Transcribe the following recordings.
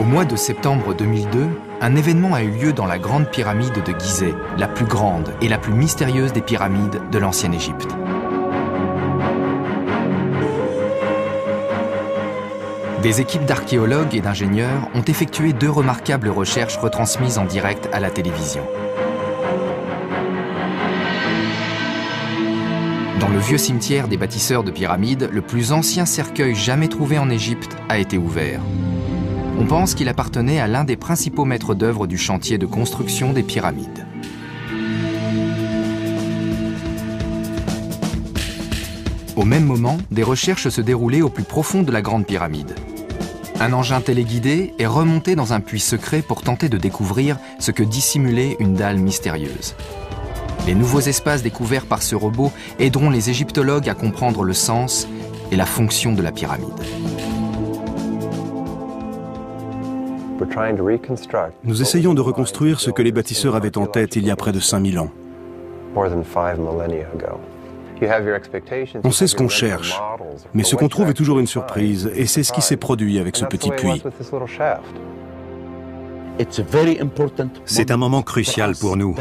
Au mois de septembre 2002, un événement a eu lieu dans la Grande Pyramide de Gizeh, la plus grande et la plus mystérieuse des pyramides de l'ancienne Égypte. Des équipes d'archéologues et d'ingénieurs ont effectué 2 remarquables recherches retransmises en direct à la télévision. Dans le vieux cimetière des bâtisseurs de pyramides, le plus ancien cercueil jamais trouvé en Égypte a été ouvert. On pense qu'il appartenait à l'un des principaux maîtres d'œuvre du chantier de construction des pyramides. Au même moment, des recherches se déroulaient au plus profond de la Grande Pyramide. Un engin téléguidé est remonté dans un puits secret pour tenter de découvrir ce que dissimulait une dalle mystérieuse. Les nouveaux espaces découverts par ce robot aideront les égyptologues à comprendre le sens et la fonction de la pyramide. Nous essayons de reconstruire ce que les bâtisseurs avaient en tête il y a près de 5000 ans. On sait ce qu'on cherche, mais ce qu'on trouve est toujours une surprise, et c'est ce qui s'est produit avec ce petit puits. C'est un moment crucial pour nous.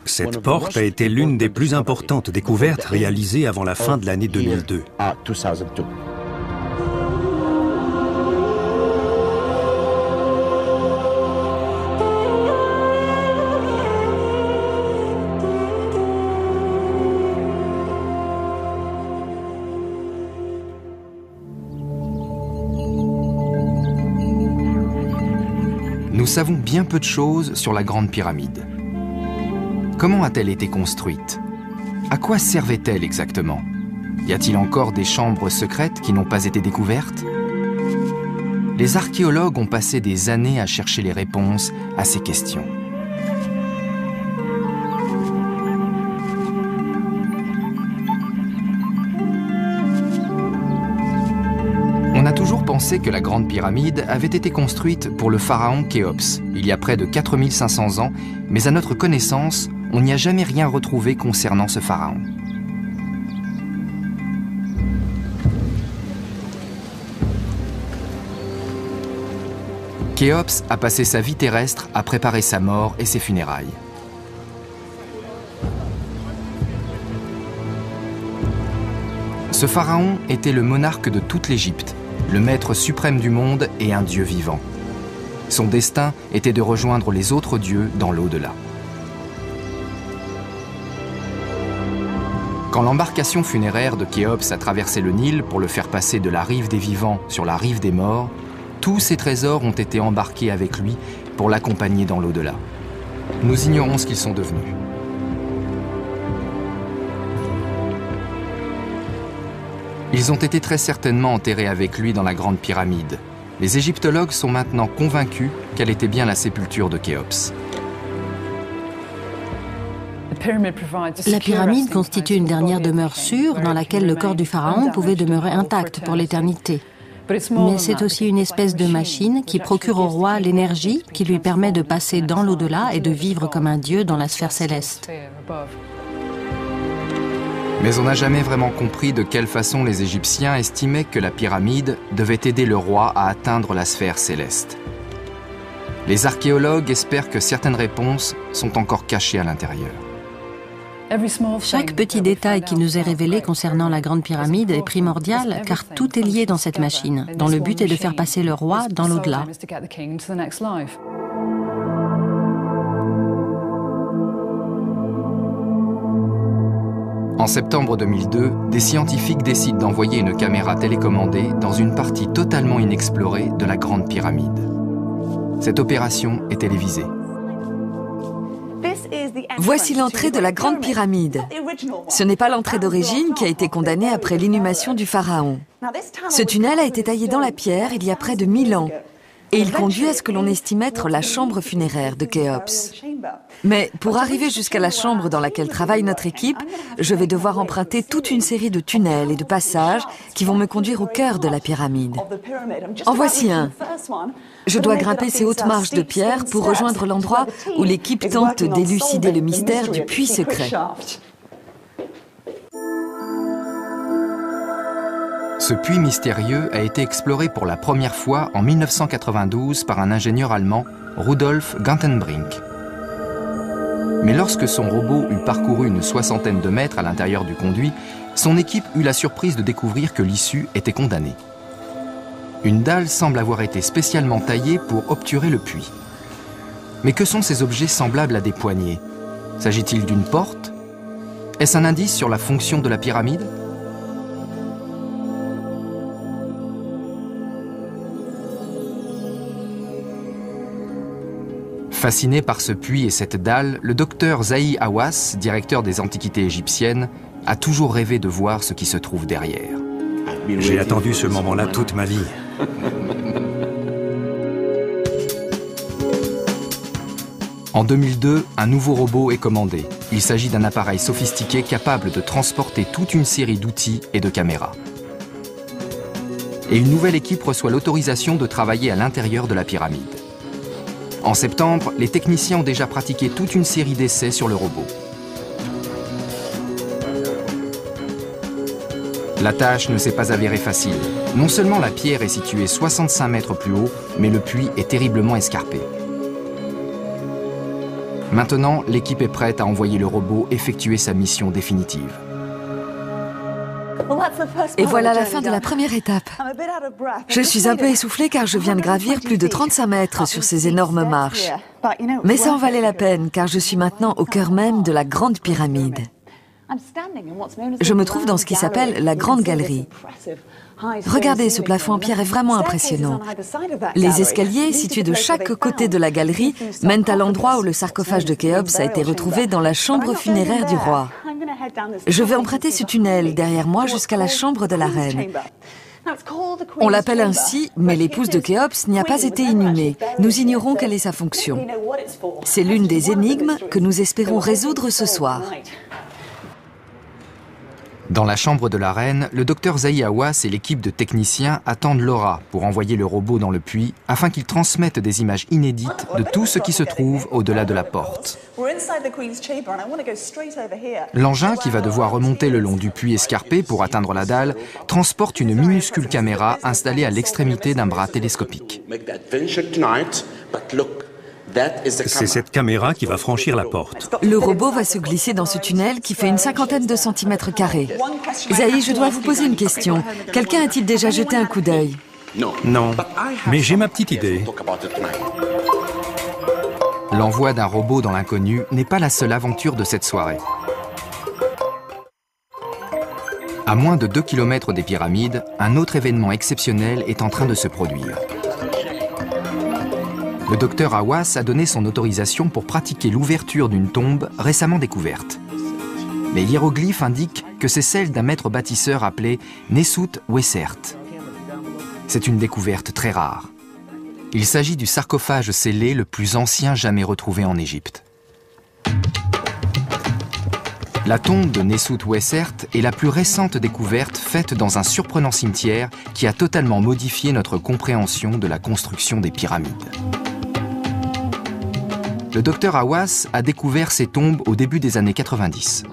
Cette porte a été l'une des plus importantes découvertes réalisées avant la fin de l'année 2002. Nous savons bien peu de choses sur la Grande Pyramide. Comment a-t-elle été construite? À quoi servait-elle exactement? Y a-t-il encore des chambres secrètes qui n'ont pas été découvertes? Les archéologues ont passé des années à chercher les réponses à ces questions. On a toujours pensé que la Grande Pyramide avait été construite pour le pharaon Khéops, il y a près de 4500 ans, mais à notre connaissance, on n'y a jamais rien retrouvé concernant ce pharaon. Khéops a passé sa vie terrestre à préparer sa mort et ses funérailles. Ce pharaon était le monarque de toute l'Égypte, le maître suprême du monde et un dieu vivant. Son destin était de rejoindre les autres dieux dans l'au-delà. Quand l'embarcation funéraire de Khéops a traversé le Nil pour le faire passer de la rive des vivants sur la rive des morts, tous ses trésors ont été embarqués avec lui pour l'accompagner dans l'au-delà. Nous ignorons ce qu'ils sont devenus. Ils ont été très certainement enterrés avec lui dans la Grande Pyramide. Les égyptologues sont maintenant convaincus qu'elle était bien la sépulture de Khéops. La pyramide constitue une dernière demeure sûre dans laquelle le corps du pharaon pouvait demeurer intact pour l'éternité. Mais c'est aussi une espèce de machine qui procure au roi l'énergie qui lui permet de passer dans l'au-delà et de vivre comme un dieu dans la sphère céleste. Mais on n'a jamais vraiment compris de quelle façon les Égyptiens estimaient que la pyramide devait aider le roi à atteindre la sphère céleste. Les archéologues espèrent que certaines réponses sont encore cachées à l'intérieur. Chaque petit détail qui nous est révélé concernant la Grande Pyramide est primordial car tout est lié dans cette machine, dont le but est de faire passer le roi dans l'au-delà. En septembre 2002, des scientifiques décident d'envoyer une caméra télécommandée dans une partie totalement inexplorée de la Grande Pyramide. Cette opération est télévisée. Voici l'entrée de la Grande Pyramide. Ce n'est pas l'entrée d'origine qui a été condamnée après l'inhumation du pharaon. Ce tunnel a été taillé dans la pierre il y a près de 1000 ans. Et il conduit à ce que l'on estime être la chambre funéraire de Khéops. Mais pour arriver jusqu'à la chambre dans laquelle travaille notre équipe, je vais devoir emprunter toute une série de tunnels et de passages qui vont me conduire au cœur de la pyramide. En voici un. Je dois grimper ces hautes marches de pierre pour rejoindre l'endroit où l'équipe tente d'élucider le mystère du puits secret. Ce puits mystérieux a été exploré pour la première fois en 1992 par un ingénieur allemand, Rudolf Gantenbrink. Mais lorsque son robot eut parcouru une soixantaine de mètres à l'intérieur du conduit, son équipe eut la surprise de découvrir que l'issue était condamnée. Une dalle semble avoir été spécialement taillée pour obturer le puits. Mais que sont ces objets semblables à des poignées? S'agit-il d'une porte? Est-ce un indice sur la fonction de la pyramide? Fasciné par ce puits et cette dalle, le docteur Zahi Hawass, directeur des antiquités égyptiennes, a toujours rêvé de voir ce qui se trouve derrière. J'ai attendu ce moment-là toute ma vie. En 2002, un nouveau robot est commandé. Il s'agit d'un appareil sophistiqué capable de transporter toute une série d'outils et de caméras. Et une nouvelle équipe reçoit l'autorisation de travailler à l'intérieur de la pyramide. En septembre, les techniciens ont déjà pratiqué toute une série d'essais sur le robot. La tâche ne s'est pas avérée facile. Non seulement la pierre est située 65 mètres plus haut, mais le puits est terriblement escarpé. Maintenant, l'équipe est prête à envoyer le robot effectuer sa mission définitive. Et voilà la fin de la première étape. Je suis un peu essoufflée car je viens de gravir plus de 35 mètres sur ces énormes marches. Mais ça en valait la peine car je suis maintenant au cœur même de la Grande Pyramide. Je me trouve dans ce qui s'appelle la Grande Galerie. Regardez, ce plafond en pierre est vraiment impressionnant. Les escaliers, situés de chaque côté de la galerie, mènent à l'endroit où le sarcophage de Khéops a été retrouvé dans la chambre funéraire du roi. Je vais emprunter ce tunnel derrière moi jusqu'à la chambre de la reine. On l'appelle ainsi, mais l'épouse de Khéops n'y a pas été inhumée. Nous ignorons quelle est sa fonction. C'est l'une des énigmes que nous espérons résoudre ce soir. Dans la chambre de la reine, le docteur Zahi Hawass et l'équipe de techniciens attendent Laura pour envoyer le robot dans le puits afin qu'il transmette des images inédites de tout ce qui se trouve au-delà de la porte. L'engin, qui va devoir remonter le long du puits escarpé pour atteindre la dalle, transporte une minuscule caméra installée à l'extrémité d'un bras télescopique. C'est cette caméra qui va franchir la porte. Le robot va se glisser dans ce tunnel qui fait une cinquantaine de centimètres carrés. Zahi, je dois vous poser une question. Quelqu'un a-t-il déjà jeté un coup d'œil? Non, mais j'ai ma petite idée. L'envoi d'un robot dans l'inconnu n'est pas la seule aventure de cette soirée. À moins de 2 km des pyramides, un autre événement exceptionnel est en train de se produire. Le docteur Hawass a donné son autorisation pour pratiquer l'ouverture d'une tombe récemment découverte. Les hiéroglyphes indiquent que c'est celle d'un maître bâtisseur appelé Nesut Wessert. C'est une découverte très rare. Il s'agit du sarcophage scellé le plus ancien jamais retrouvé en Égypte. La tombe de Nesut Wessert est la plus récente découverte faite dans un surprenant cimetière qui a totalement modifié notre compréhension de la construction des pyramides. Le docteur Hawass a découvert ces tombes au début des années 90.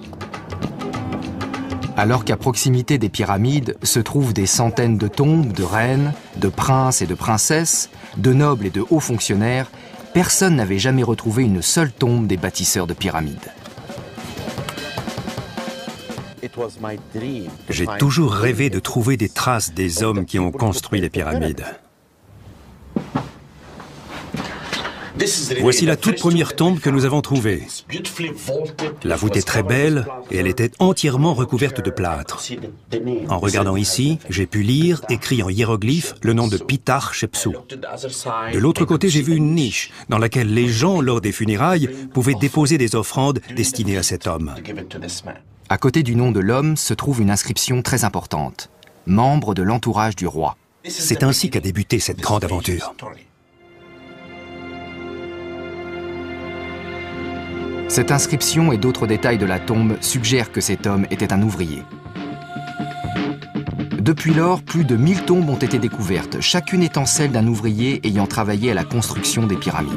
Alors qu'à proximité des pyramides se trouvent des centaines de tombes de reines, de princes et de princesses, de nobles et de hauts fonctionnaires, personne n'avait jamais retrouvé une seule tombe des bâtisseurs de pyramides. J'ai toujours rêvé de trouver des traces des hommes qui ont construit les pyramides. Voici la toute première tombe que nous avons trouvée. La voûte est très belle et elle était entièrement recouverte de plâtre. En regardant ici, j'ai pu lire, écrit en hiéroglyphes, le nom de Pitar Shepsou. De l'autre côté, j'ai vu une niche dans laquelle les gens, lors des funérailles, pouvaient déposer des offrandes destinées à cet homme. À côté du nom de l'homme se trouve une inscription très importante. Membre de l'entourage du roi. C'est ainsi qu'a débuté cette grande aventure. Cette inscription et d'autres détails de la tombe suggèrent que cet homme était un ouvrier. Depuis lors, plus de 1000 tombes ont été découvertes, chacune étant celle d'un ouvrier ayant travaillé à la construction des pyramides.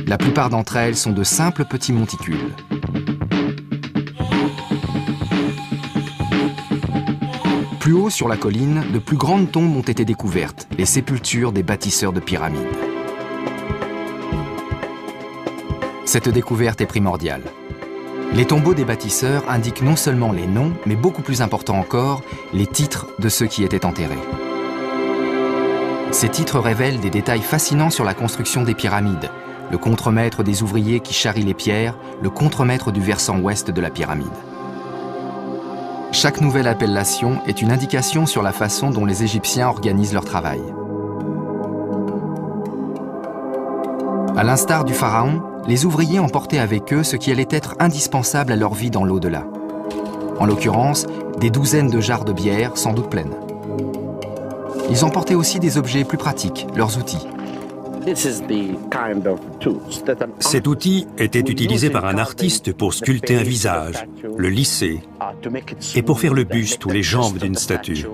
La plupart d'entre elles sont de simples petits monticules. Plus haut sur la colline, de plus grandes tombes ont été découvertes, les sépultures des bâtisseurs de pyramides. Cette découverte est primordiale. Les tombeaux des bâtisseurs indiquent non seulement les noms, mais beaucoup plus important encore, les titres de ceux qui étaient enterrés. Ces titres révèlent des détails fascinants sur la construction des pyramides. Le contremaître des ouvriers qui charrient les pierres, le contremaître du versant ouest de la pyramide. Chaque nouvelle appellation est une indication sur la façon dont les Égyptiens organisent leur travail. À l'instar du pharaon, les ouvriers emportaient avec eux ce qui allait être indispensable à leur vie dans l'au-delà. En l'occurrence, des douzaines de jarres de bière, sans doute pleines. Ils emportaient aussi des objets plus pratiques, leurs outils. Cet outil était utilisé par un artiste pour sculpter un visage, le lisser, et pour faire le buste ou les jambes d'une statue.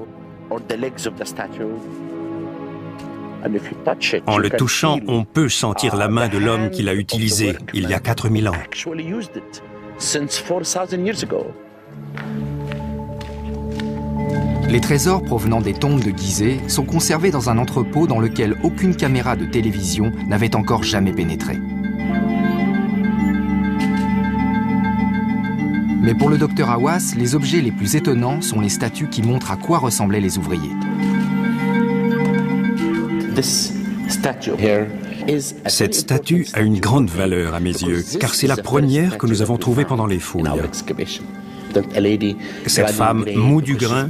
En le touchant, on peut sentir la main de l'homme qui l'a utilisé il y a 4000 ans. Les trésors provenant des tombes de Gizeh sont conservés dans un entrepôt dans lequel aucune caméra de télévision n'avait encore jamais pénétré. Mais pour le docteur Hawass, les objets les plus étonnants sont les statues qui montrent à quoi ressemblaient les ouvriers. Cette statue a une grande valeur à mes yeux, car c'est la première que nous avons trouvée pendant les fouilles. Cette femme moud du grain,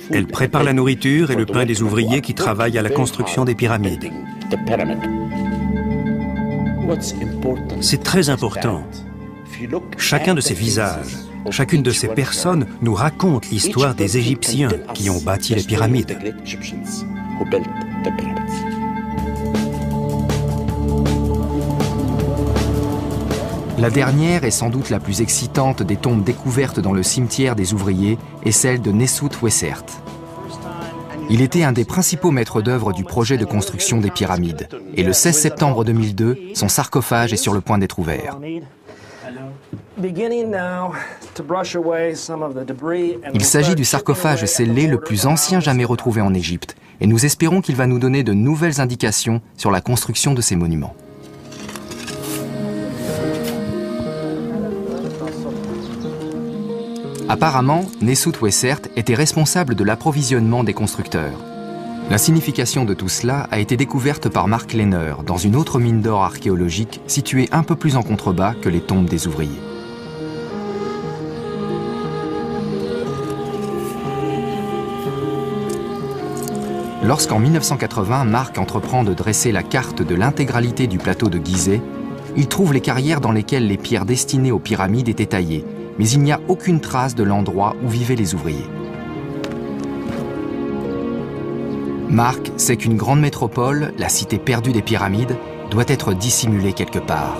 elle prépare la nourriture et le pain des ouvriers qui travaillent à la construction des pyramides. C'est très important. Chacun de ces visages, chacune de ces personnes nous raconte l'histoire des Égyptiens qui ont bâti les pyramides. La dernière et sans doute la plus excitante des tombes découvertes dans le cimetière des ouvriers est celle de Nesut Wessert. Il était un des principaux maîtres d'œuvre du projet de construction des pyramides. Et le 16 septembre 2002, son sarcophage est sur le point d'être ouvert. Il s'agit du sarcophage scellé le plus ancien jamais retrouvé en Égypte. Et nous espérons qu'il va nous donner de nouvelles indications sur la construction de ces monuments. Apparemment, Nesut Wessert était responsable de l'approvisionnement des constructeurs. La signification de tout cela a été découverte par Mark Lehner dans une autre mine d'or archéologique située un peu plus en contrebas que les tombes des ouvriers. Lorsqu'en 1980, Mark entreprend de dresser la carte de l'intégralité du plateau de Gizeh, il trouve les carrières dans lesquelles les pierres destinées aux pyramides étaient taillées, mais il n'y a aucune trace de l'endroit où vivaient les ouvriers. Mark sait qu'une grande métropole, la cité perdue des pyramides, doit être dissimulée quelque part.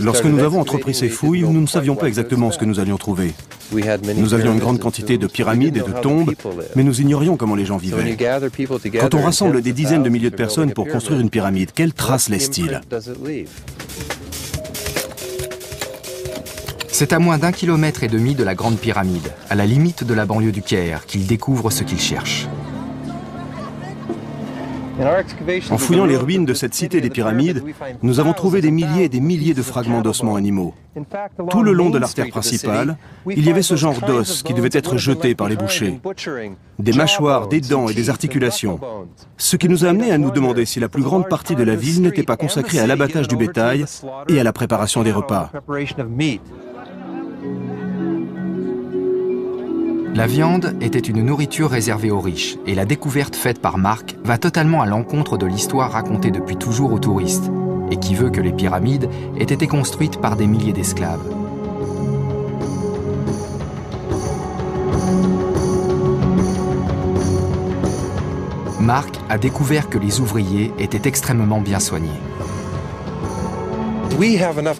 Lorsque nous avons entrepris ces fouilles, nous ne savions pas exactement ce que nous allions trouver. Nous avions une grande quantité de pyramides et de tombes, mais nous ignorions comment les gens vivaient. Quand on rassemble des dizaines de milliers de personnes pour construire une pyramide, quelles traces laisse-t-il? C'est à moins d'1,5 km de la Grande Pyramide, à la limite de la banlieue du Caire, qu'il découvre ce qu'il cherche. En fouillant les ruines de cette cité des pyramides, nous avons trouvé des milliers et des milliers de fragments d'ossements animaux. Tout le long de l'artère principale, il y avait ce genre d'os qui devait être jeté par les bouchers. Des mâchoires, des dents et des articulations. Ce qui nous a amené à nous demander si la plus grande partie de la ville n'était pas consacrée à l'abattage du bétail et à la préparation des repas. La viande était une nourriture réservée aux riches, et la découverte faite par Mark va totalement à l'encontre de l'histoire racontée depuis toujours aux touristes, et qui veut que les pyramides aient été construites par des milliers d'esclaves. Mark a découvert que les ouvriers étaient extrêmement bien soignés.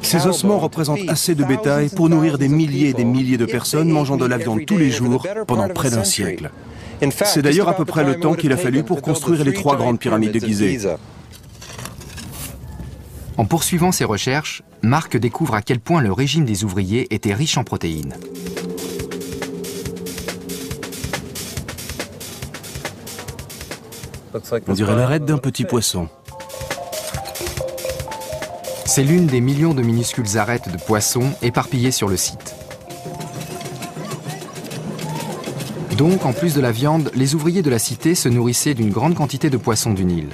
Ces ossements représentent assez de bétail pour nourrir des milliers et des milliers de personnes mangeant de la viande tous les jours pendant près d'un siècle. C'est d'ailleurs à peu près le temps qu'il a fallu pour construire les 3 grandes pyramides de Gizeh. En poursuivant ses recherches, Marc découvre à quel point le régime des ouvriers était riche en protéines. On dirait l'arête d'un petit poisson. C'est l'une des millions de minuscules arêtes de poissons éparpillées sur le site. Donc, en plus de la viande, les ouvriers de la cité se nourrissaient d'une grande quantité de poissons du Nil.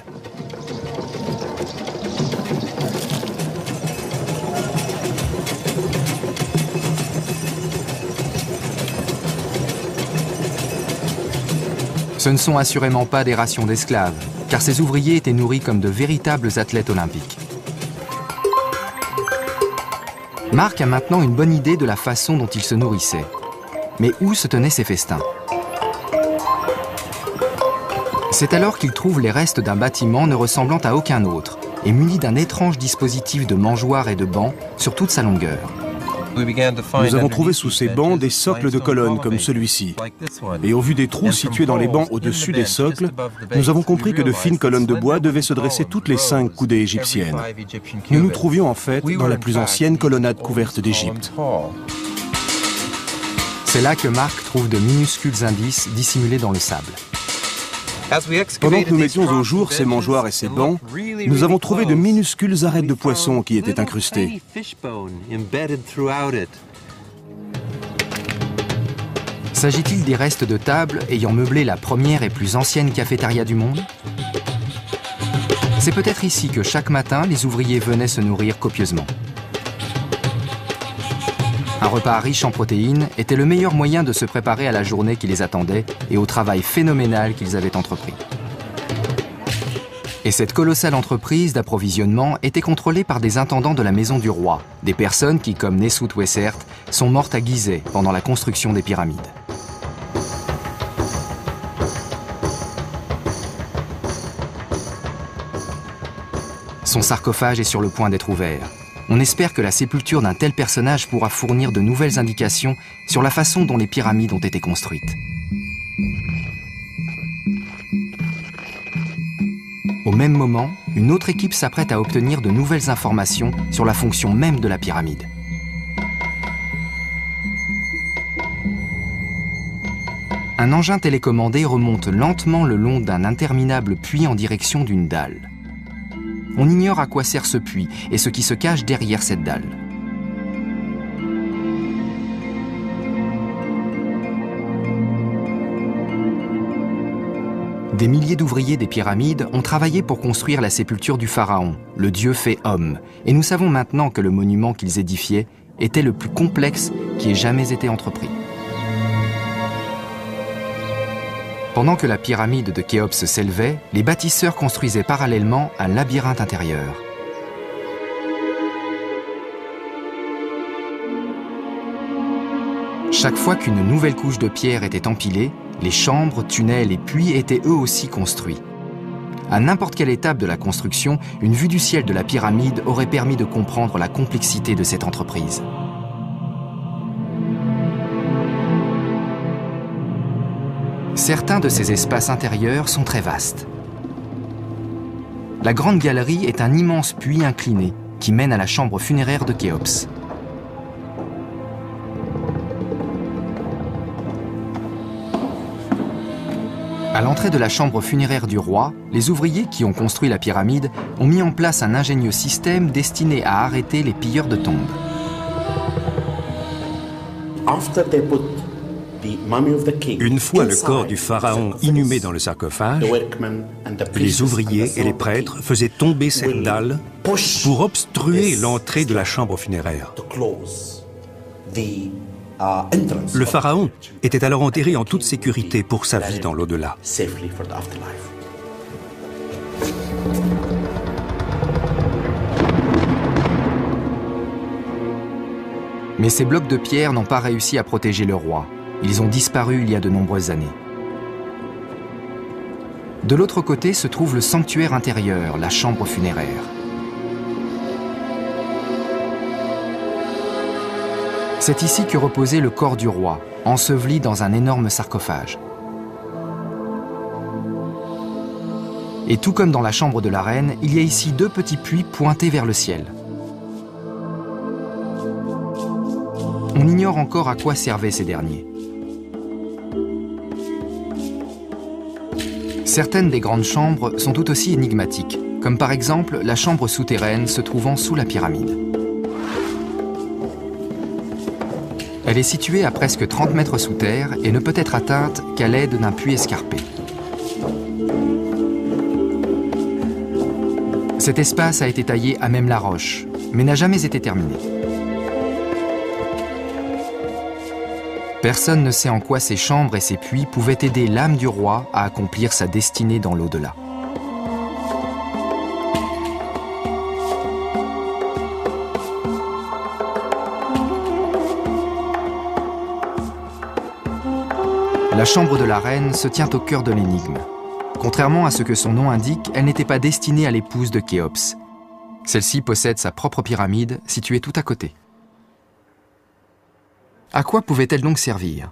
Ce ne sont assurément pas des rations d'esclaves, car ces ouvriers étaient nourris comme de véritables athlètes olympiques. Marc a maintenant une bonne idée de la façon dont ils se nourrissaient. Mais où se tenaient ces festins? C'est alors qu'il trouve les restes d'un bâtiment ne ressemblant à aucun autre et muni d'un étrange dispositif de mangeoires et de bancs sur toute sa longueur. Nous avons trouvé sous ces bancs des socles de colonnes comme celui-ci. Et au vu des trous situés dans les bancs au-dessus des socles, nous avons compris que de fines colonnes de bois devaient se dresser toutes les 5 coudées égyptiennes. Nous nous trouvions en fait dans la plus ancienne colonnade couverte d'Égypte. C'est là que Marc trouve de minuscules indices dissimulés dans le sable. Pendant que nous mettions au jour ces mangeoires et ces bancs, nous avons trouvé de minuscules arêtes de poissons qui étaient incrustées. S'agit-il des restes de table ayant meublé la première et plus ancienne cafétéria du monde? C'est peut-être ici que chaque matin, les ouvriers venaient se nourrir copieusement. Un repas riche en protéines était le meilleur moyen de se préparer à la journée qui les attendait et au travail phénoménal qu'ils avaient entrepris. Et cette colossale entreprise d'approvisionnement était contrôlée par des intendants de la maison du roi, des personnes qui, comme Nesut Wessert, sont mortes à Gizeh pendant la construction des pyramides. Son sarcophage est sur le point d'être ouvert. On espère que la sépulture d'un tel personnage pourra fournir de nouvelles indications sur la façon dont les pyramides ont été construites. Au même moment, une autre équipe s'apprête à obtenir de nouvelles informations sur la fonction même de la pyramide. Un engin télécommandé remonte lentement le long d'un interminable puits en direction d'une dalle. On ignore à quoi sert ce puits et ce qui se cache derrière cette dalle. Des milliers d'ouvriers des pyramides ont travaillé pour construire la sépulture du pharaon, le dieu fait homme, et nous savons maintenant que le monument qu'ils édifiaient était le plus complexe qui ait jamais été entrepris. Pendant que la pyramide de Khéops s'élevait, les bâtisseurs construisaient parallèlement un labyrinthe intérieur. Chaque fois qu'une nouvelle couche de pierre était empilée, les chambres, tunnels et puits étaient eux aussi construits. À n'importe quelle étape de la construction, une vue du ciel de la pyramide aurait permis de comprendre la complexité de cette entreprise. Certains de ces espaces intérieurs sont très vastes. La grande galerie est un immense puits incliné qui mène à la chambre funéraire de Khéops. À l'entrée de la chambre funéraire du roi, les ouvriers qui ont construit la pyramide ont mis en place un ingénieux système destiné à arrêter les pilleurs de tombes. Une fois le corps du pharaon inhumé dans le sarcophage, les ouvriers et les prêtres faisaient tomber cette dalle pour obstruer l'entrée de la chambre funéraire. Le pharaon était alors enterré en toute sécurité pour sa vie dans l'au-delà. Mais ces blocs de pierre n'ont pas réussi à protéger le roi. Ils ont disparu il y a de nombreuses années. De l'autre côté se trouve le sanctuaire intérieur, la chambre funéraire. C'est ici que reposait le corps du roi, enseveli dans un énorme sarcophage. Et tout comme dans la chambre de la reine, il y a ici 2 petits puits pointés vers le ciel. On ignore encore à quoi servaient ces derniers. Certaines des grandes chambres sont tout aussi énigmatiques, comme par exemple la chambre souterraine se trouvant sous la pyramide. Elle est située à presque 30 mètres sous terre et ne peut être atteinte qu'à l'aide d'un puits escarpé. Cet espace a été taillé à même la roche, mais n'a jamais été terminé. Personne ne sait en quoi ces chambres et ces puits pouvaient aider l'âme du roi à accomplir sa destinée dans l'au-delà. La chambre de la reine se tient au cœur de l'énigme. Contrairement à ce que son nom indique, elle n'était pas destinée à l'épouse de Khéops. Celle-ci possède sa propre pyramide, située tout à côté. À quoi pouvait-elle donc servir?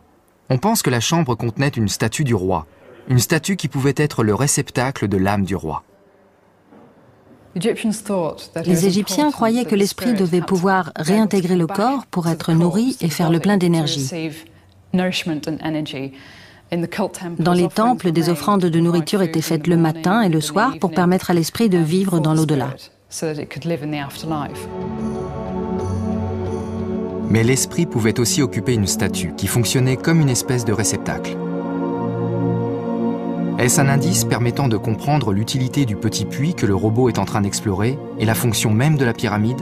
On pense que la chambre contenait une statue du roi, une statue qui pouvait être le réceptacle de l'âme du roi. Les Égyptiens croyaient que l'esprit devait pouvoir réintégrer le corps pour être nourri et faire le plein d'énergie. Dans les temples, des offrandes de nourriture étaient faites le matin et le soir pour permettre à l'esprit de vivre dans l'au-delà. Mais l'esprit pouvait aussi occuper une statue qui fonctionnait comme une espèce de réceptacle. Est-ce un indice permettant de comprendre l'utilité du petit puits que le robot est en train d'explorer et la fonction même de la pyramide?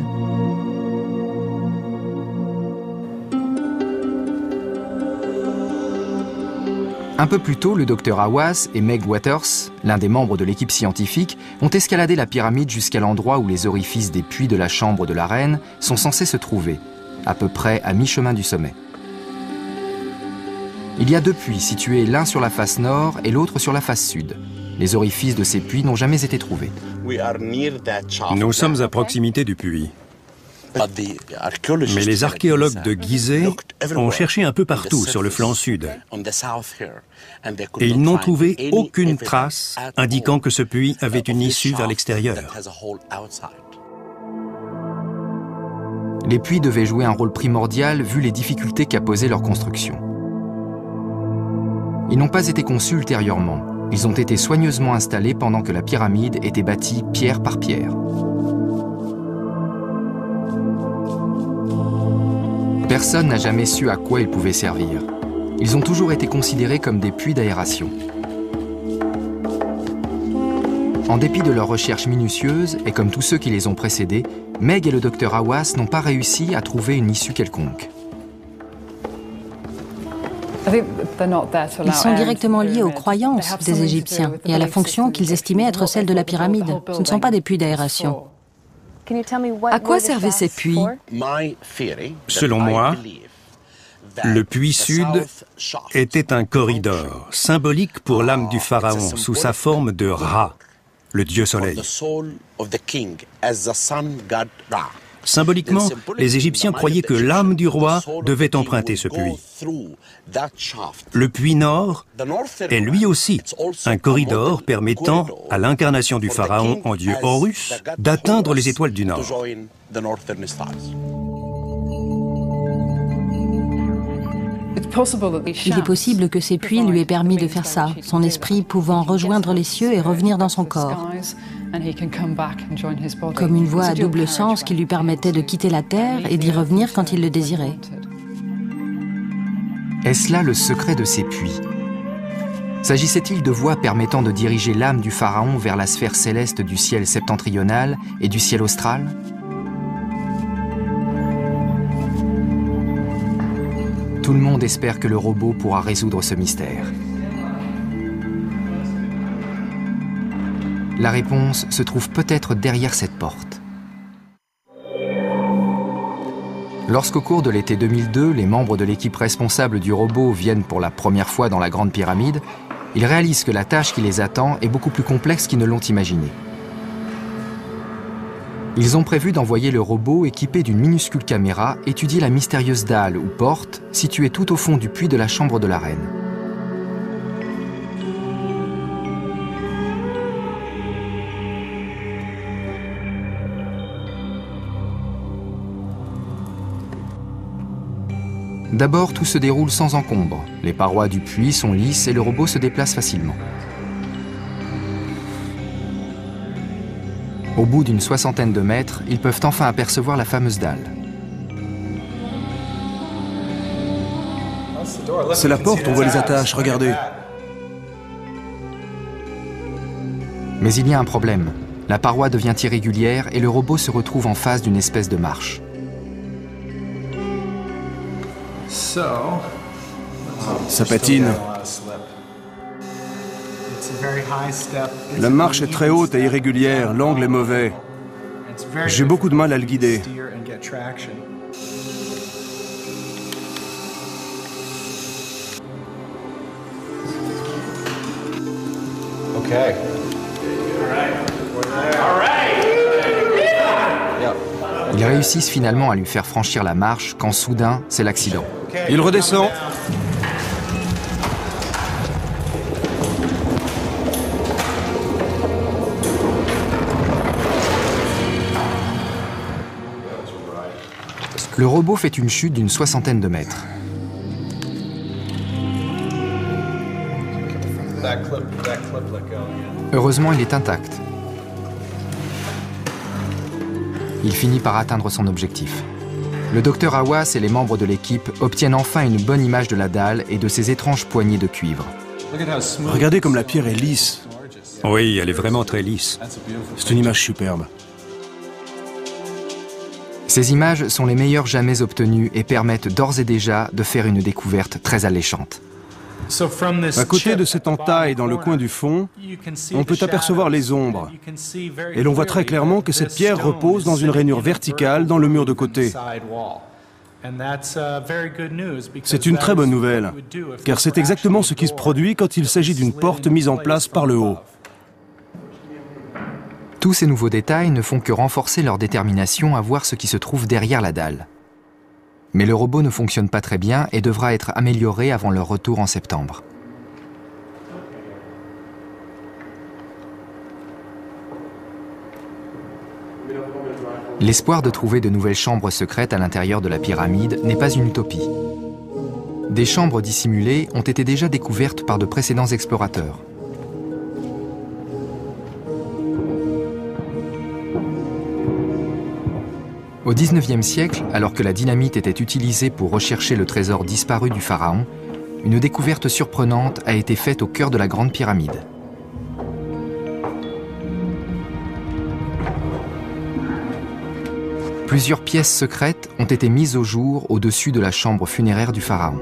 Un peu plus tôt, le docteur Hawass et Meg Waters, l'un des membres de l'équipe scientifique, ont escaladé la pyramide jusqu'à l'endroit où les orifices des puits de la chambre de la reine sont censés se trouver, à peu près à mi-chemin du sommet. Il y a 2 puits situés l'un sur la face nord et l'autre sur la face sud. Les orifices de ces puits n'ont jamais été trouvés. Nous sommes à proximité du puits. Mais les archéologues de Gizeh ont cherché un peu partout sur le flanc sud. Et ils n'ont trouvé aucune trace indiquant que ce puits avait une issue vers l'extérieur. Les puits devaient jouer un rôle primordial vu les difficultés qu'a posées leur construction. Ils n'ont pas été conçus ultérieurement. Ils ont été soigneusement installés pendant que la pyramide était bâtie pierre par pierre. Personne n'a jamais su à quoi ils pouvaient servir. Ils ont toujours été considérés comme des puits d'aération. En dépit de leurs recherches minutieuses, et comme tous ceux qui les ont précédés, Meg et le docteur Hawass n'ont pas réussi à trouver une issue quelconque. Ils sont directement liés aux croyances des Égyptiens et à la fonction qu'ils estimaient être celle de la pyramide. Ce ne sont pas des puits d'aération. À quoi servaient ces puits? Selon moi, le puits sud était un corridor symbolique pour l'âme du pharaon sous sa forme de Ra, le dieu soleil. Symboliquement, les Égyptiens croyaient que l'âme du roi devait emprunter ce puits. Le puits nord est lui aussi un corridor permettant à l'incarnation du pharaon en dieu Horus d'atteindre les étoiles du nord. Il est possible que ces puits lui aient permis de faire ça, son esprit pouvant rejoindre les cieux et revenir dans son corps. Comme une voie à double sens qui lui permettait de quitter la terre et d'y revenir quand il le désirait. Est-ce là le secret de ces puits? S'agissait-il de voies permettant de diriger l'âme du pharaon vers la sphère céleste du ciel septentrional et du ciel austral? Tout le monde espère que le robot pourra résoudre ce mystère. La réponse se trouve peut-être derrière cette porte. Lorsqu'au cours de l'été 2002, les membres de l'équipe responsable du robot viennent pour la première fois dans la Grande Pyramide, ils réalisent que la tâche qui les attend est beaucoup plus complexe qu'ils ne l'ont imaginé. Ils ont prévu d'envoyer le robot équipé d'une minuscule caméra étudier la mystérieuse dalle ou porte située tout au fond du puits de la chambre de la reine. D'abord, tout se déroule sans encombre. Les parois du puits sont lisses et le robot se déplace facilement. Au bout d'une soixantaine de mètres, ils peuvent enfin apercevoir la fameuse dalle. C'est la porte, on voit les attaches, regardez. Mais il y a un problème. La paroi devient irrégulière et le robot se retrouve en face d'une espèce de marche. Ça patine. La marche est très haute et irrégulière, l'angle est mauvais. J'ai beaucoup de mal à le guider. Ils réussissent finalement à lui faire franchir la marche quand soudain, c'est l'accident. Il redescend. Le robot fait une chute d'une soixantaine de mètres. Heureusement, il est intact. Il finit par atteindre son objectif. Le docteur Hawass et les membres de l'équipe obtiennent enfin une bonne image de la dalle et de ses étranges poignées de cuivre. Regardez comme la pierre est lisse. Oui, elle est vraiment très lisse. C'est une image superbe. Ces images sont les meilleures jamais obtenues et permettent d'ores et déjà de faire une découverte très alléchante. À côté de cette entaille dans le coin du fond, on peut apercevoir les ombres. Et l'on voit très clairement que cette pierre repose dans une rainure verticale dans le mur de côté. C'est une très bonne nouvelle, car c'est exactement ce qui se produit quand il s'agit d'une porte mise en place par le haut. Tous ces nouveaux détails ne font que renforcer leur détermination à voir ce qui se trouve derrière la dalle. Mais le robot ne fonctionne pas très bien et devra être amélioré avant leur retour en septembre. L'espoir de trouver de nouvelles chambres secrètes à l'intérieur de la pyramide n'est pas une utopie. Des chambres dissimulées ont été déjà découvertes par de précédents explorateurs. Au XIXe siècle, alors que la dynamite était utilisée pour rechercher le trésor disparu du pharaon, une découverte surprenante a été faite au cœur de la Grande Pyramide. Plusieurs pièces secrètes ont été mises au jour au-dessus de la chambre funéraire du pharaon.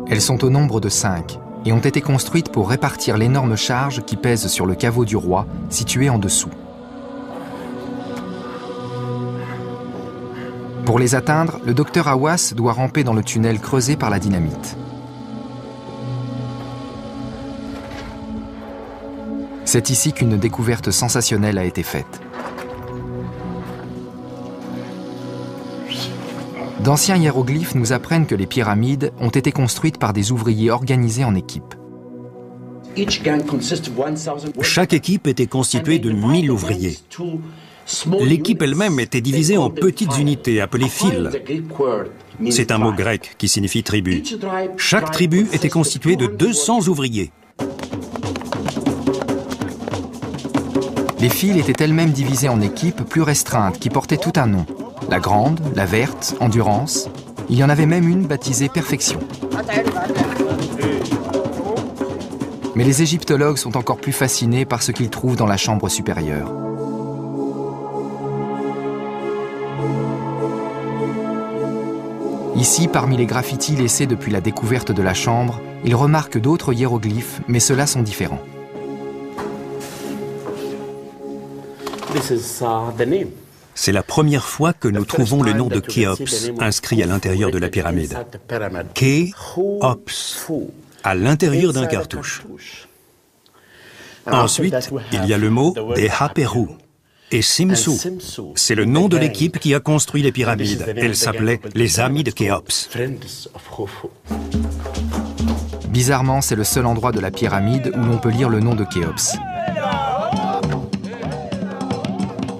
Elles sont au nombre de 5 et ont été construites pour répartir l'énorme charge qui pèse sur le caveau du roi, situé en dessous. Pour les atteindre, le docteur Hawass doit ramper dans le tunnel creusé par la dynamite. C'est ici qu'une découverte sensationnelle a été faite. D'anciens hiéroglyphes nous apprennent que les pyramides ont été construites par des ouvriers organisés en équipes. Chaque équipe était constituée de 1000 ouvriers. L'équipe elle-même était divisée en petites unités appelées files. C'est un mot grec qui signifie tribu. Chaque tribu était constituée de 200 ouvriers. Les files étaient elles-mêmes divisées en équipes plus restreintes qui portaient tout un nom. La grande, la verte, endurance. Il y en avait même une baptisée perfection. Mais les égyptologues sont encore plus fascinés par ce qu'ils trouvent dans la chambre supérieure. Ici, parmi les graffitis laissés depuis la découverte de la chambre, ils remarquent d'autres hiéroglyphes, mais ceux-là sont différents. C'est la première fois que nous trouvons le nom de Khéops inscrit à l'intérieur de la pyramide. Khéops, à l'intérieur d'un cartouche. Ensuite, il y a le mot Dhehaperu. Et Simsu, c'est le nom de l'équipe qui a construit les pyramides. Elle s'appelait les Amis de Khéops. Bizarrement, c'est le seul endroit de la pyramide où l'on peut lire le nom de Khéops.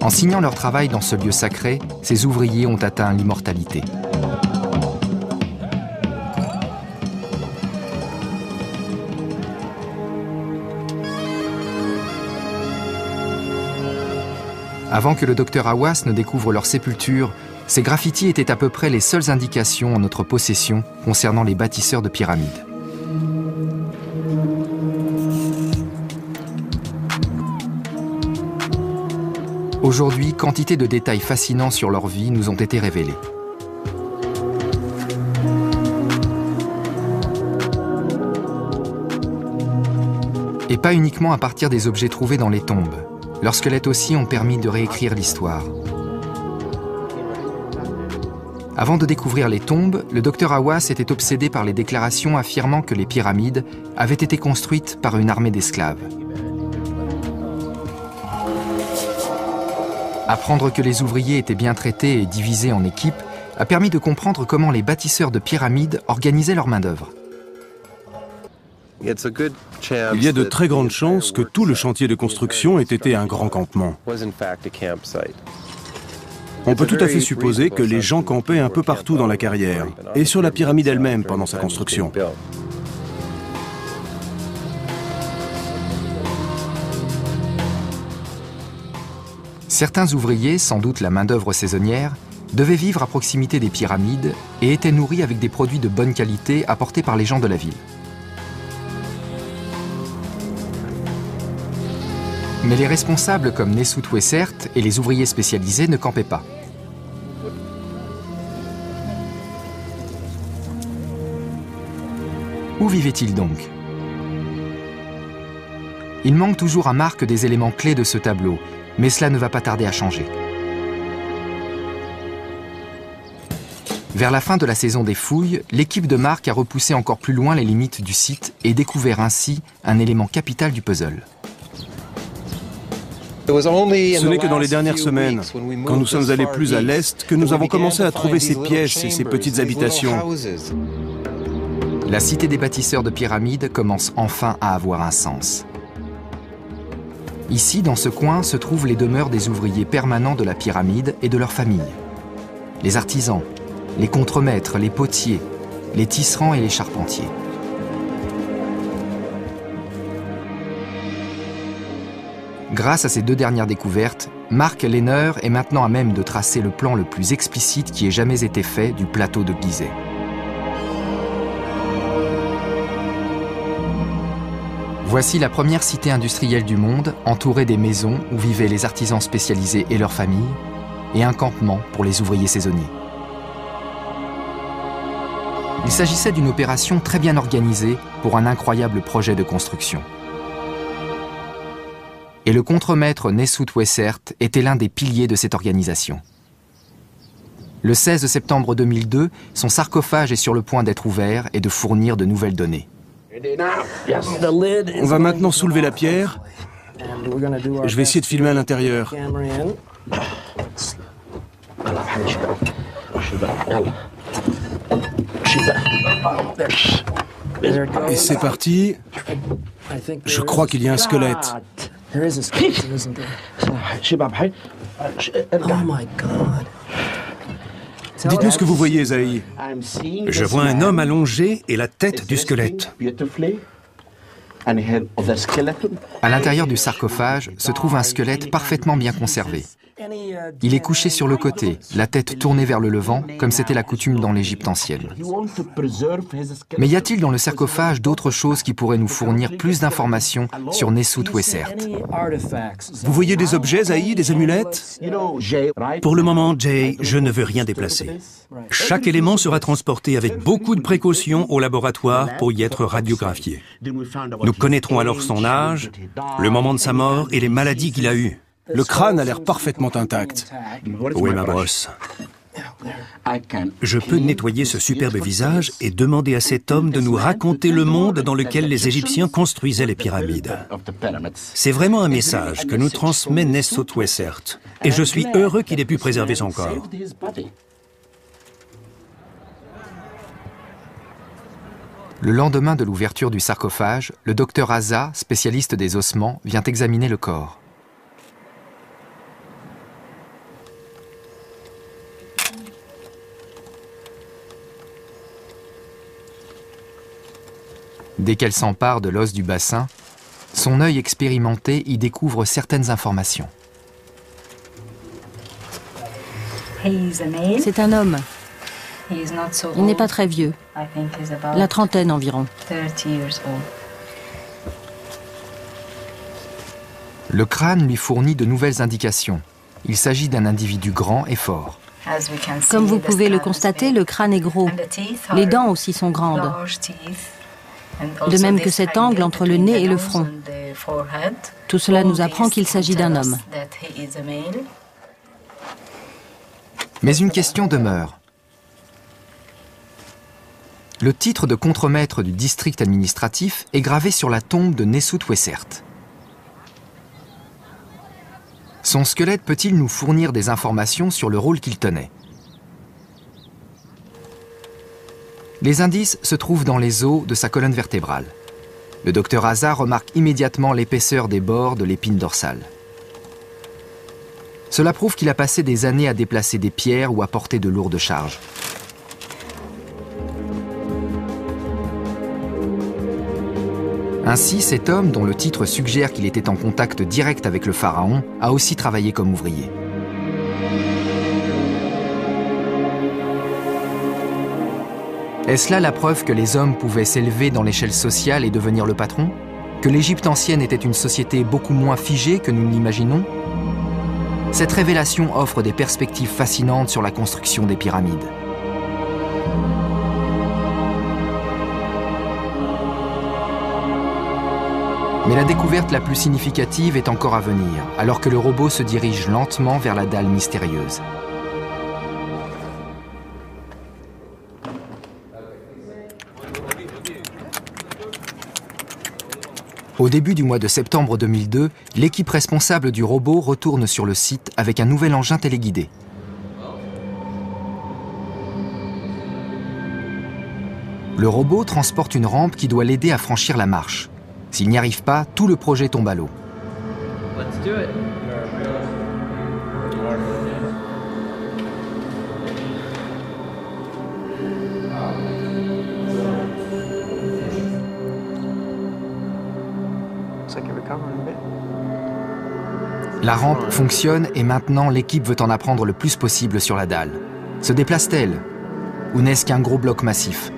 En En signant leur travail dans ce lieu sacré, ces ouvriers ont atteint l'immortalité. Avant que le docteur Hawass ne découvre leur sépulture, ces graffitis étaient à peu près les seules indications en notre possession concernant les bâtisseurs de pyramides. Aujourd'hui, quantité de détails fascinants sur leur vie nous ont été révélés. Et pas uniquement à partir des objets trouvés dans les tombes. Leurs squelettes aussi ont permis de réécrire l'histoire. Avant de découvrir les tombes, le docteur Hawass était obsédé par les déclarations affirmant que les pyramides avaient été construites par une armée d'esclaves. Apprendre que les ouvriers étaient bien traités et divisés en équipes a permis de comprendre comment les bâtisseurs de pyramides organisaient leur main-d'œuvre. Il y a de très grandes chances que tout le chantier de construction ait été un grand campement. On peut tout à fait supposer que les gens campaient un peu partout dans la carrière et sur la pyramide elle-même pendant sa construction. Certains ouvriers, sans doute la main-d'œuvre saisonnière, devaient vivre à proximité des pyramides et étaient nourris avec des produits de bonne qualité apportés par les gens de la ville. Mais les responsables comme Nesut Wessert et les ouvriers spécialisés ne campaient pas. Où vivaient-ils donc? Il manque toujours à Marc des éléments clés de ce tableau, mais cela ne va pas tarder à changer. Vers la fin de la saison des fouilles, l'équipe de Marc a repoussé encore plus loin les limites du site et découvert ainsi un élément capital du puzzle. Ce n'est que dans les dernières semaines, quand nous sommes allés plus à l'est, que nous avons commencé à trouver ces pièces et ces petites habitations. La cité des bâtisseurs de pyramides commence enfin à avoir un sens. Ici, dans ce coin, se trouvent les demeures des ouvriers permanents de la pyramide et de leurs familles. Les artisans, les contremaîtres, les potiers, les tisserands et les charpentiers. Grâce à ces deux dernières découvertes, Marc Lehner est maintenant à même de tracer le plan le plus explicite qui ait jamais été fait du plateau de Gizeh. Voici la première cité industrielle du monde, entourée des maisons où vivaient les artisans spécialisés et leurs familles, et un campement pour les ouvriers saisonniers. Il s'agissait d'une opération très bien organisée pour un incroyable projet de construction. Et le contremaître Nesut Wessert était l'un des piliers de cette organisation. Le 16 septembre 2002, son sarcophage est sur le point d'être ouvert et de fournir de nouvelles données. On va maintenant soulever la pierre. Je vais essayer de filmer à l'intérieur. Et c'est parti. Je crois qu'il y a un squelette. Dites-nous ce que vous voyez, Zahi. Je vois un homme allongé et la tête du squelette. À l'intérieur du sarcophage se trouve un squelette parfaitement bien conservé. Il est couché sur le côté, la tête tournée vers le levant, comme c'était la coutume dans l'Égypte ancienne. Mais y a-t-il dans le sarcophage d'autres choses qui pourraient nous fournir plus d'informations sur Nesut Wessert? Vous voyez des objets, Zahi, des amulettes? Pour le moment, Jay, je ne veux rien déplacer. Chaque élément sera transporté avec beaucoup de précautions au laboratoire pour y être radiographié. Nous connaîtrons alors son âge, le moment de sa mort et les maladies qu'il a eues. Le crâne a l'air parfaitement intact. Où est ma brosse? Je peux nettoyer ce superbe visage et demander à cet homme de nous raconter le monde dans lequel les Égyptiens construisaient les pyramides. C'est vraiment un message que nous transmet Nesut Wessert, et je suis heureux qu'il ait pu préserver son corps. Le lendemain de l'ouverture du sarcophage, le docteur Haza, spécialiste des ossements, vient examiner le corps. Dès qu'elle s'empare de l'os du bassin, son œil expérimenté y découvre certaines informations. C'est un homme. Il n'est pas très vieux. La trentaine environ. Le crâne lui fournit de nouvelles indications. Il s'agit d'un individu grand et fort. Comme vous pouvez le constater, le crâne est gros. Les dents aussi sont grandes. De même que cet angle entre le nez et le front. Tout cela nous apprend qu'il s'agit d'un homme. Mais une question demeure. Le titre de contremaître du district administratif est gravé sur la tombe de Nesut Wessert. Son squelette peut-il nous fournir des informations sur le rôle qu'il tenait? Les indices se trouvent dans les os de sa colonne vertébrale. Le docteur Hazard remarque immédiatement l'épaisseur des bords de l'épine dorsale. Cela prouve qu'il a passé des années à déplacer des pierres ou à porter de lourdes charges. Ainsi, cet homme, dont le titre suggère qu'il était en contact direct avec le pharaon, a aussi travaillé comme ouvrier. Est-ce là la preuve que les hommes pouvaient s'élever dans l'échelle sociale et devenir le patron? Que l'Égypte ancienne était une société beaucoup moins figée que nous l'imaginons? Cette révélation offre des perspectives fascinantes sur la construction des pyramides. Mais la découverte la plus significative est encore à venir, alors que le robot se dirige lentement vers la dalle mystérieuse. Au début du mois de septembre 2002, l'équipe responsable du robot retourne sur le site avec un nouvel engin téléguidé. Le robot transporte une rampe qui doit l'aider à franchir la marche. S'il n'y arrive pas, tout le projet tombe à l'eau. La rampe fonctionne et maintenant l'équipe veut en apprendre le plus possible sur la dalle. Se déplace-t-elle? Ou n'est-ce qu'un gros bloc massif?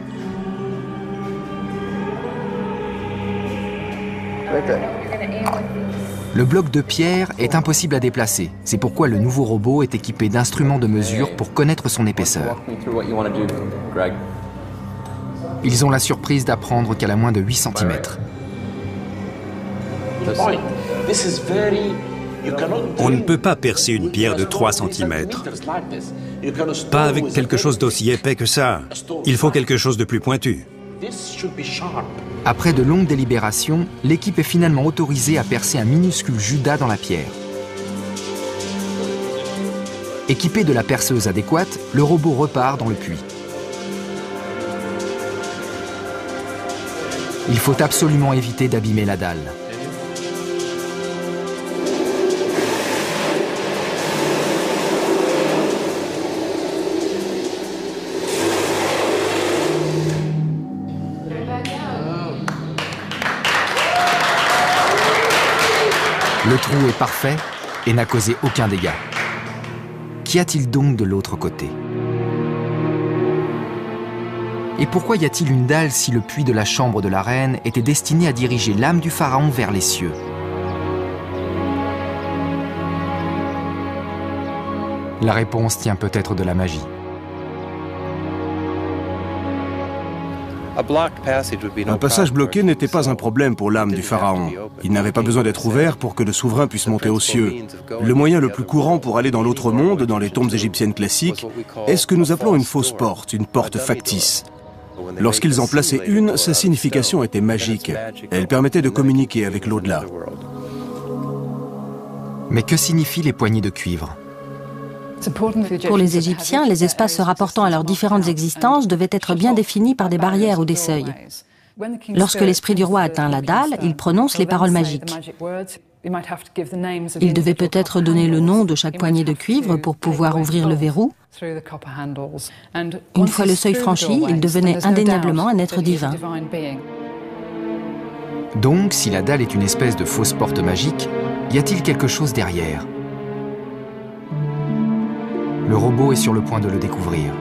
Le bloc de pierre est impossible à déplacer. C'est pourquoi le nouveau robot est équipé d'instruments de mesure pour connaître son épaisseur. Ils ont la surprise d'apprendre qu'elle a moins de 8 cm. On ne peut pas percer une pierre de 3 cm. Pas avec quelque chose d'aussi épais que ça. Il faut quelque chose de plus pointu. Après de longues délibérations, l'équipe est finalement autorisée à percer un minuscule judas dans la pierre. Équipé de la perceuse adéquate, le robot repart dans le puits. Il faut absolument éviter d'abîmer la dalle. Le trou est parfait et n'a causé aucun dégât. Qu'y a-t-il donc de l'autre côté? Et pourquoi y a-t-il une dalle si le puits de la chambre de la reine était destiné à diriger l'âme du pharaon vers les cieux? La réponse tient peut-être de la magie. Un passage bloqué n'était pas un problème pour l'âme du pharaon. Il n'avait pas besoin d'être ouvert pour que le souverain puisse monter aux cieux. Le moyen le plus courant pour aller dans l'autre monde, dans les tombes égyptiennes classiques, est ce que nous appelons une fausse porte, une porte factice. Lorsqu'ils en plaçaient une, sa signification était magique. Elle permettait de communiquer avec l'au-delà. Mais que signifient les poignées de cuivre? Pour les Égyptiens, les espaces se rapportant à leurs différentes existences devaient être bien définis par des barrières ou des seuils. Lorsque l'esprit du roi atteint la dalle, il prononce les paroles magiques. Il devait peut-être donner le nom de chaque poignée de cuivre pour pouvoir ouvrir le verrou. Une fois le seuil franchi, il devenait indéniablement un être divin. Donc, si la dalle est une espèce de fausse porte magique, y a-t-il quelque chose derrière? Le robot est sur le point de le découvrir.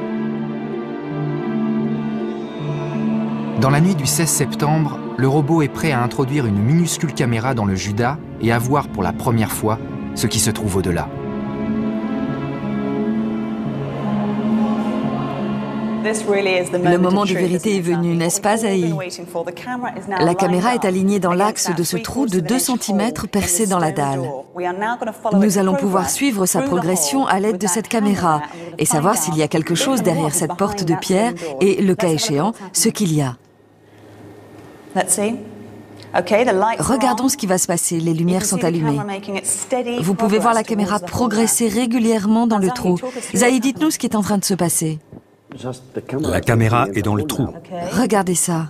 Dans la nuit du 16 septembre, le robot est prêt à introduire une minuscule caméra dans le Judas et à voir pour la première fois ce qui se trouve au-delà. Le moment de vérité est venu, n'est-ce pas, Zahi? La caméra est alignée dans l'axe de ce trou de 2 cm percé dans la dalle. Nous allons pouvoir suivre sa progression à l'aide de cette caméra et savoir s'il y a quelque chose derrière cette porte de pierre et, le cas échéant, ce qu'il y a. Regardons ce qui va se passer, les lumières sont allumées. Vous pouvez voir la caméra progresser régulièrement dans le trou. Zahi, dites-nous ce qui est en train de se passer. La caméra est dans le trou. Regardez ça.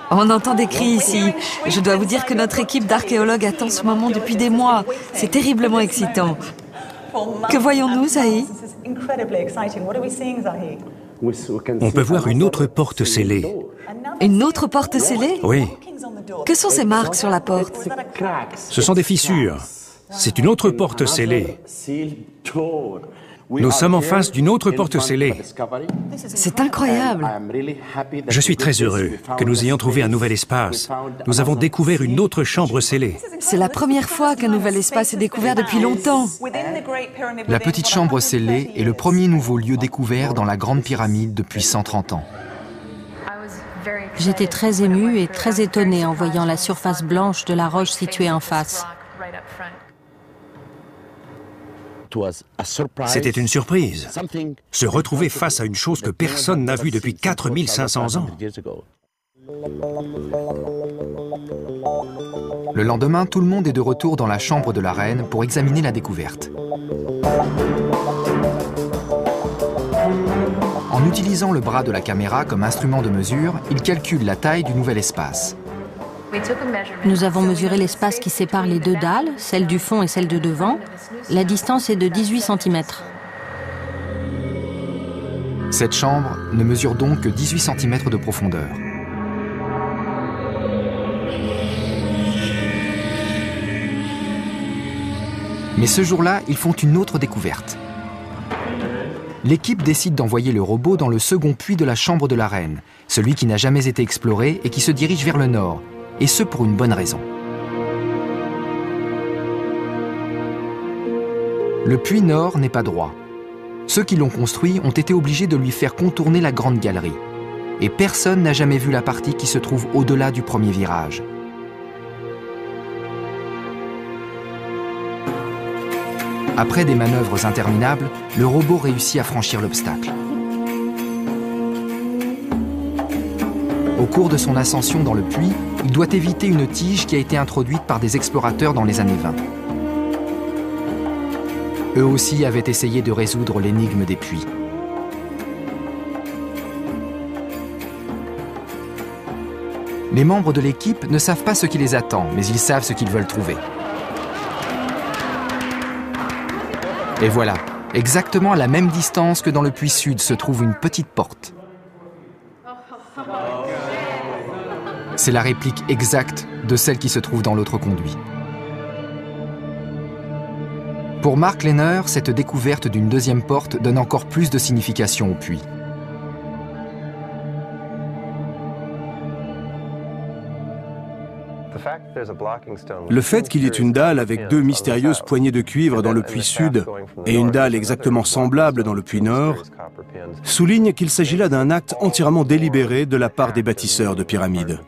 On entend des cris ici. Je dois vous dire que notre équipe d'archéologues attend ce moment depuis des mois. C'est terriblement excitant. Que voyons-nous, Zahi? On peut voir une autre porte scellée. Une autre porte scellée? Oui, Que sont ces marques sur la porte? ce sont des fissures. C'est une autre porte scellée. Nous sommes en face d'une autre porte scellée. C'est incroyable. Je suis très heureux que nous ayons trouvé un nouvel espace. Nous avons découvert une autre chambre scellée. C'est la première fois qu'un nouvel espace est découvert depuis longtemps. La petite chambre scellée est le premier nouveau lieu découvert dans la Grande Pyramide depuis 130 ans. J'étais très émue et très étonnée en voyant la surface blanche de la roche située en face. C'était une surprise. Se retrouver face à une chose que personne n'a vue depuis 4500 ans. Le lendemain, tout le monde est de retour dans la chambre de la reine pour examiner la découverte. En utilisant le bras de la caméra comme instrument de mesure, il calcule la taille du nouvel espace. Nous avons mesuré l'espace qui sépare les 2 dalles, celle du fond et celle de devant. La distance est de 18 cm. Cette chambre ne mesure donc que 18 cm de profondeur. Mais ce jour-là, ils font une autre découverte. L'équipe décide d'envoyer le robot dans le second puits de la chambre de la reine, celui qui n'a jamais été exploré et qui se dirige vers le nord, et ce pour une bonne raison. Le puits nord n'est pas droit. Ceux qui l'ont construit ont été obligés de lui faire contourner la grande galerie. Et personne n'a jamais vu la partie qui se trouve au-delà du premier virage. Après des manœuvres interminables, le robot réussit à franchir l'obstacle. Au cours de son ascension dans le puits, il doit éviter une tige qui a été introduite par des explorateurs dans les années 20. Eux aussi avaient essayé de résoudre l'énigme des puits. Les membres de l'équipe ne savent pas ce qui les attend, mais ils savent ce qu'ils veulent trouver. Et voilà, exactement à la même distance que dans le puits sud se trouve une petite porte. C'est la réplique exacte de celle qui se trouve dans l'autre conduit. Pour Mark Lehner, cette découverte d'une deuxième porte donne encore plus de signification au puits. Le fait qu'il y ait une dalle avec 2 mystérieuses poignées de cuivre dans le puits sud et une dalle exactement semblable dans le puits nord souligne qu'il s'agit là d'un acte entièrement délibéré de la part des bâtisseurs de pyramides.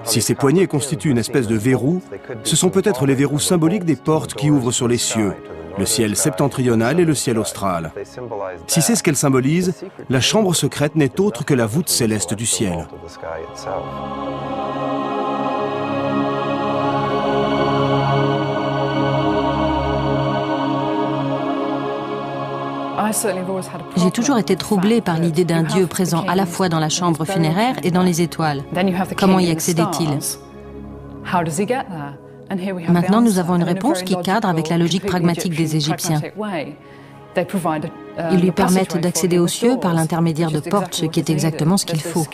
Si ces poignées constituent une espèce de verrou, ce sont peut-être les verrous symboliques des portes qui ouvrent sur les cieux, le ciel septentrional et le ciel austral. Si c'est ce qu'elles symbolisent, la chambre secrète n'est autre que la voûte céleste du ciel. J'ai toujours été troublée par l'idée d'un dieu présent à la fois dans la chambre funéraire et dans les étoiles. Comment y accédait-il? Maintenant, nous avons une réponse qui cadre avec la logique pragmatique des Égyptiens. Ils lui permettent d'accéder aux cieux par l'intermédiaire de portes, ce qui est exactement ce qu'il faut.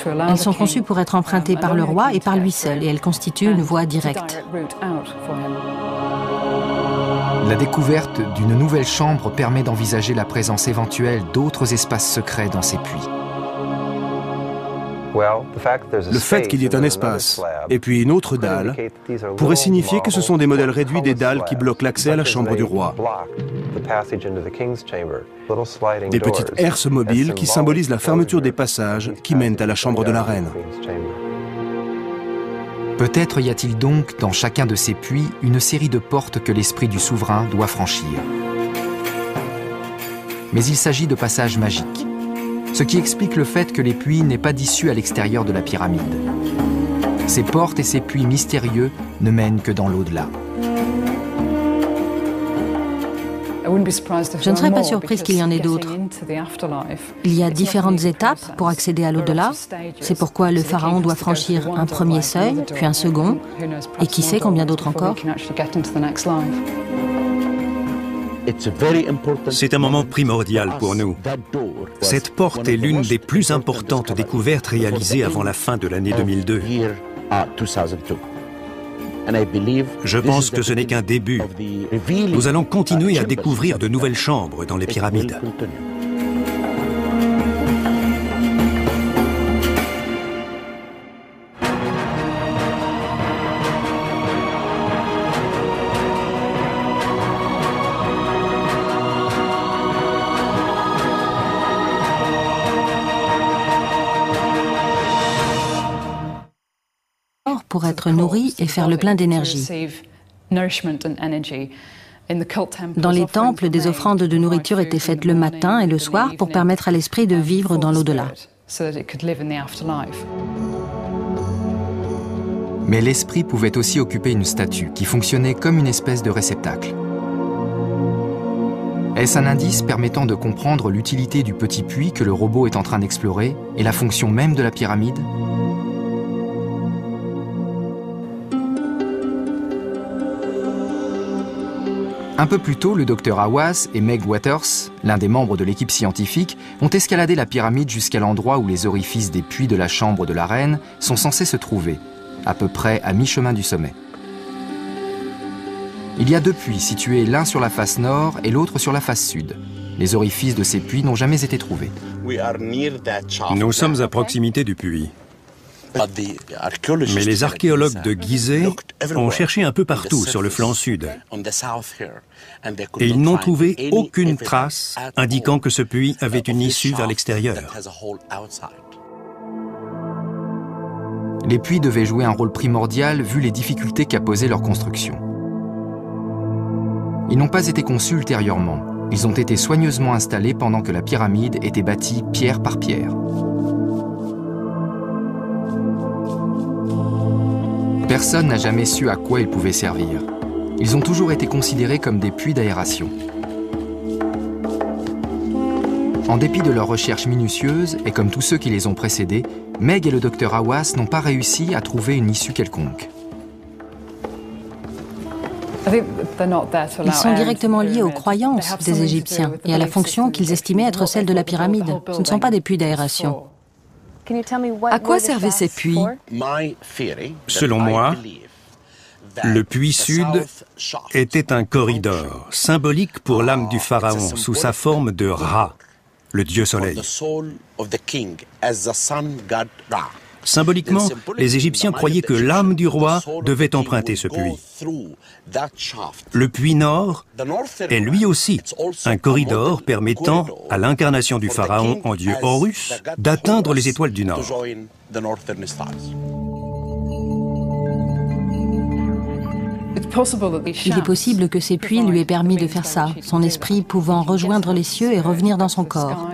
Elles sont conçues pour être empruntées par le roi et par lui seul, et elles constituent une voie directe. La découverte d'une nouvelle chambre permet d'envisager la présence éventuelle d'autres espaces secrets dans ces puits. Le fait qu'il y ait un espace et puis une autre dalle pourrait signifier que ce sont des modèles réduits des dalles qui bloquent l'accès à la chambre du roi. Des petites herses mobiles qui symbolisent la fermeture des passages qui mènent à la chambre de la reine. Peut-être y a-t-il donc dans chacun de ces puits une série de portes que l'esprit du souverain doit franchir. Mais il s'agit de passages magiques, ce qui explique le fait que les puits n'aient pas d'issue à l'extérieur de la pyramide. Ces portes et ces puits mystérieux ne mènent que dans l'au-delà. Je ne serais pas surprise qu'il y en ait d'autres. Il y a différentes étapes pour accéder à l'au-delà. C'est pourquoi le pharaon doit franchir un premier seuil, puis un second, et qui sait combien d'autres encore. C'est un moment primordial pour nous. Cette porte est l'une des plus importantes découvertes réalisées avant la fin de l'année 2002. Je pense que ce n'est qu'un début. Nous allons continuer à découvrir de nouvelles chambres dans les pyramides. Pour être nourri et faire le plein d'énergie. Dans les temples, des offrandes de nourriture étaient faites le matin et le soir pour permettre à l'esprit de vivre dans l'au-delà. Mais l'esprit pouvait aussi occuper une statue qui fonctionnait comme une espèce de réceptacle. Est-ce un indice permettant de comprendre l'utilité du petit puits que le robot est en train d'explorer et la fonction même de la pyramide ? Un peu plus tôt, le docteur Hawass et Meg Waters, l'un des membres de l'équipe scientifique, ont escaladé la pyramide jusqu'à l'endroit où les orifices des puits de la chambre de la reine sont censés se trouver, à peu près à mi-chemin du sommet. Il y a deux puits situés l'un sur la face nord et l'autre sur la face sud. Les orifices de ces puits n'ont jamais été trouvés. Nous sommes à proximité du puits. Mais les archéologues de Gizeh ont cherché un peu partout sur le flanc sud. Et ils n'ont trouvé aucune trace indiquant que ce puits avait une issue vers l'extérieur. Les puits devaient jouer un rôle primordial vu les difficultés qu'a posées leur construction. Ils n'ont pas été conçus ultérieurement. Ils ont été soigneusement installés pendant que la pyramide était bâtie pierre par pierre. Personne n'a jamais su à quoi ils pouvaient servir. Ils ont toujours été considérés comme des puits d'aération. En dépit de leurs recherches minutieuses, et comme tous ceux qui les ont précédés, Meg et le docteur Hawass n'ont pas réussi à trouver une issue quelconque. Ils sont directement liés aux croyances des Égyptiens et à la fonction qu'ils estimaient être celle de la pyramide. Ce ne sont pas des puits d'aération. À quoi servaient ces puits? Selon moi, le puits sud était un corridor symbolique pour l'âme du pharaon sous sa forme de Ra, le dieu soleil. Symboliquement, les Égyptiens croyaient que l'âme du roi devait emprunter ce puits. Le puits nord est lui aussi un corridor permettant à l'incarnation du pharaon en dieu Horus d'atteindre les étoiles du nord. Il est possible que ces puits lui aient permis de faire ça, son esprit pouvant rejoindre les cieux et revenir dans son corps.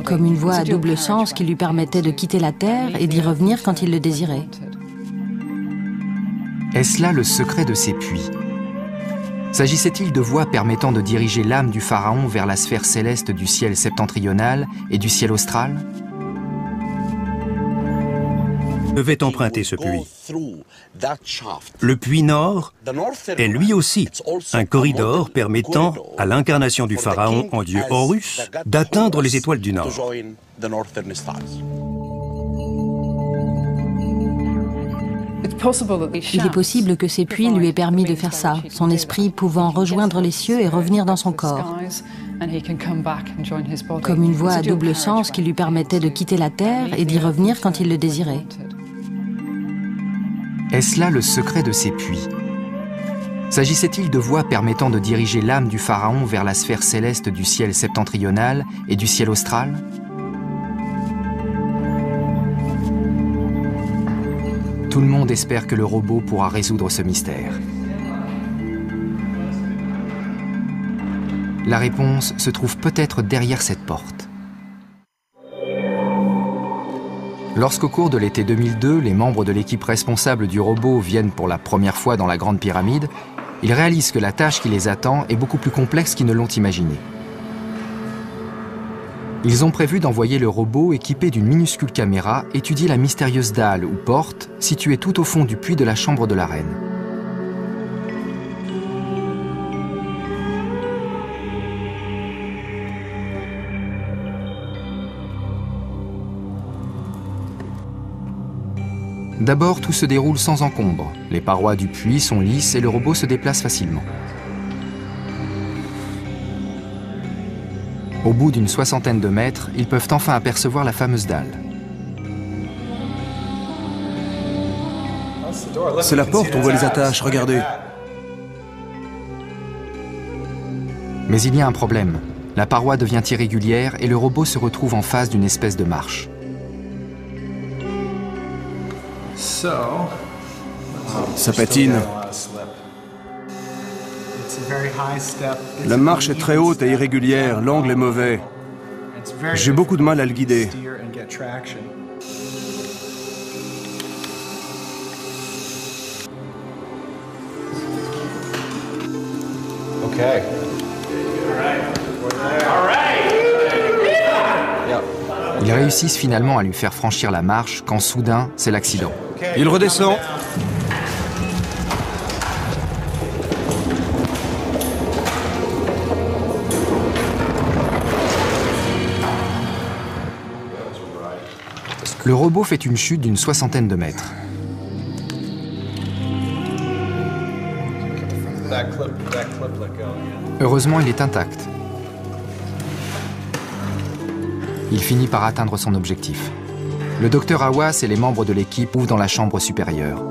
Comme une voie à double sens qui lui permettait de quitter la terre et d'y revenir quand il le désirait. Est-ce là le secret de ces puits? S'agissait-il de voies permettant de diriger l'âme du pharaon vers la sphère céleste du ciel septentrional et du ciel austral? devaient emprunter ce puits. Le puits nord est lui aussi un corridor permettant à l'incarnation du pharaon en dieu Horus d'atteindre les étoiles du nord. Il est possible que ces puits lui aient permis de faire ça, son esprit pouvant rejoindre les cieux et revenir dans son corps. Comme une voie à double sens qui lui permettait de quitter la terre et d'y revenir quand il le désirait. Est-ce là le secret de ces puits? S'agissait-il de voies permettant de diriger l'âme du pharaon vers la sphère céleste du ciel septentrional et du ciel austral? Tout le monde espère que le robot pourra résoudre ce mystère. La réponse se trouve peut-être derrière cette porte. Lorsqu'au cours de l'été 2002, les membres de l'équipe responsable du robot viennent pour la première fois dans la Grande Pyramide, ils réalisent que la tâche qui les attend est beaucoup plus complexe qu'ils ne l'ont imaginé. Ils ont prévu d'envoyer le robot équipé d'une minuscule caméra étudier la mystérieuse dalle ou porte située tout au fond du puits de la chambre de la reine. D'abord, tout se déroule sans encombre. Les parois du puits sont lisses et le robot se déplace facilement. Au bout d'une soixantaine de mètres, ils peuvent enfin apercevoir la fameuse dalle. C'est la porte, on voit les attaches, regardez. Mais il y a un problème. La paroi devient irrégulière et le robot se retrouve en face d'une espèce de marche. Ça patine. La marche est très haute et irrégulière, l'angle est mauvais. J'ai beaucoup de mal à le guider. Ils réussissent finalement à lui faire franchir la marche quand soudain, c'est l'accident. Il redescend. Le robot fait une chute d'une soixantaine de mètres. Heureusement, il est intact. Il finit par atteindre son objectif. Le docteur Hawass et les membres de l'équipe ouvrent dans la chambre supérieure.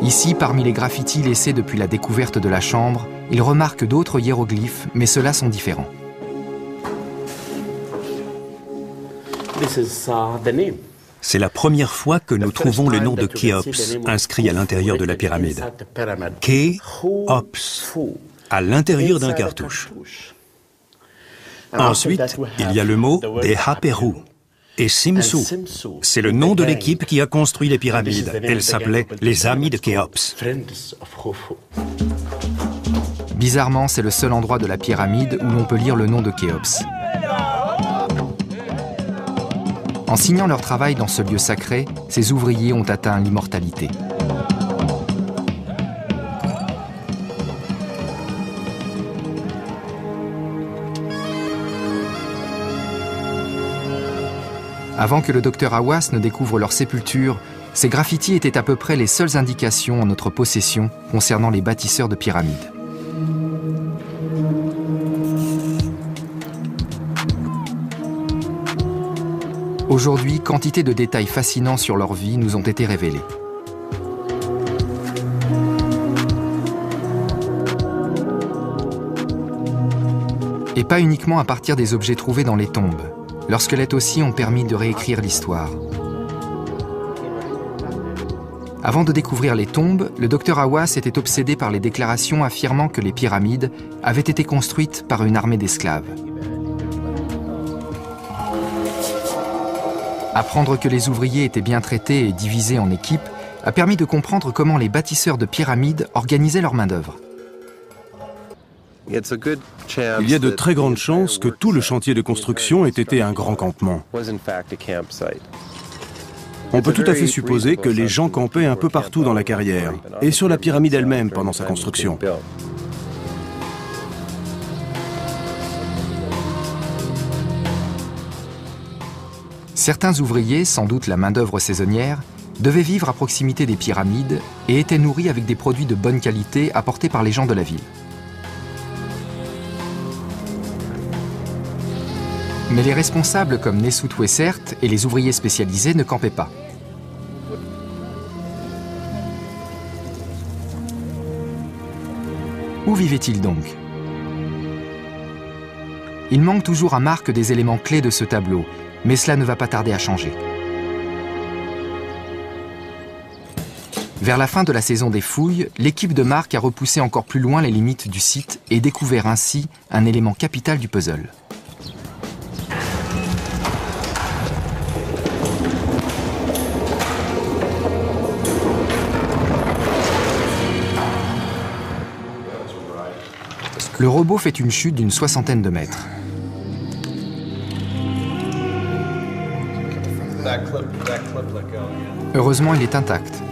Ici, parmi les graffitis laissés depuis la découverte de la chambre, ils remarquent d'autres hiéroglyphes, mais ceux-là sont différents. C'est la première fois que nous trouvons le nom de Khéops inscrit à l'intérieur de la pyramide. Khéops, à l'intérieur d'un cartouche. Ensuite, il y a le mot Dhehaperu. Et Simsu, c'est le nom de l'équipe qui a construit les pyramides. Elle s'appelait les Amis de Khéops. Bizarrement, c'est le seul endroit de la pyramide où l'on peut lire le nom de Khéops. En signant leur travail dans ce lieu sacré, ces ouvriers ont atteint l'immortalité. Avant que le docteur Hawass ne découvre leur sépulture, ces graffitis étaient à peu près les seules indications en notre possession concernant les bâtisseurs de pyramides. Aujourd'hui, quantité de détails fascinants sur leur vie nous ont été révélés. Et pas uniquement à partir des objets trouvés dans les tombes. Leurs squelettes aussi ont permis de réécrire l'histoire. Avant de découvrir les tombes, le docteur Hawass était obsédé par les déclarations affirmant que les pyramides avaient été construites par une armée d'esclaves. Apprendre que les ouvriers étaient bien traités et divisés en équipes a permis de comprendre comment les bâtisseurs de pyramides organisaient leur main-d'œuvre. Il y a de très grandes chances que tout le chantier de construction ait été un grand campement. On peut tout à fait supposer que les gens campaient un peu partout dans la carrière et sur la pyramide elle-même pendant sa construction. Certains ouvriers, sans doute la main-d'œuvre saisonnière, devaient vivre à proximité des pyramides et étaient nourris avec des produits de bonne qualité apportés par les gens de la ville. Mais les responsables comme Nesut Wessert et les ouvriers spécialisés ne campaient pas. Où vivaient-ils donc? Il manque toujours à Marc des éléments clés de ce tableau, mais cela ne va pas tarder à changer. Vers la fin de la saison des fouilles, l'équipe de Marc a repoussé encore plus loin les limites du site et découvert ainsi un élément capital du puzzle. Le robot fait une chute d'une 60aine de mètres. Heureusement, il est intact.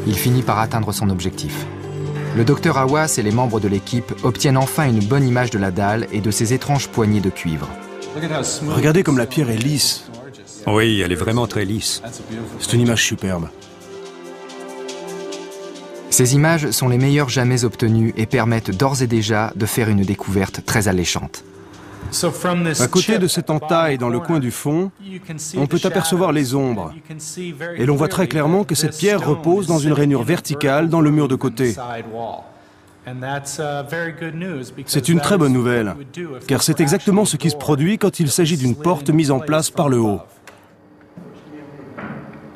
Il finit par atteindre son objectif. Le docteur Hawass et les membres de l'équipe obtiennent enfin une bonne image de la dalle et de ses étranges poignées de cuivre. Regardez comme la pierre est lisse. Oui, elle est vraiment très lisse. C'est une image superbe. Ces images sont les meilleures jamais obtenues et permettent d'ores et déjà de faire une découverte très alléchante. À côté de cette entaille dans le coin du fond, on peut apercevoir les ombres. Et l'on voit très clairement que cette pierre repose dans une rainure verticale dans le mur de côté. C'est une très bonne nouvelle, car c'est exactement ce qui se produit quand il s'agit d'une porte mise en place par le haut.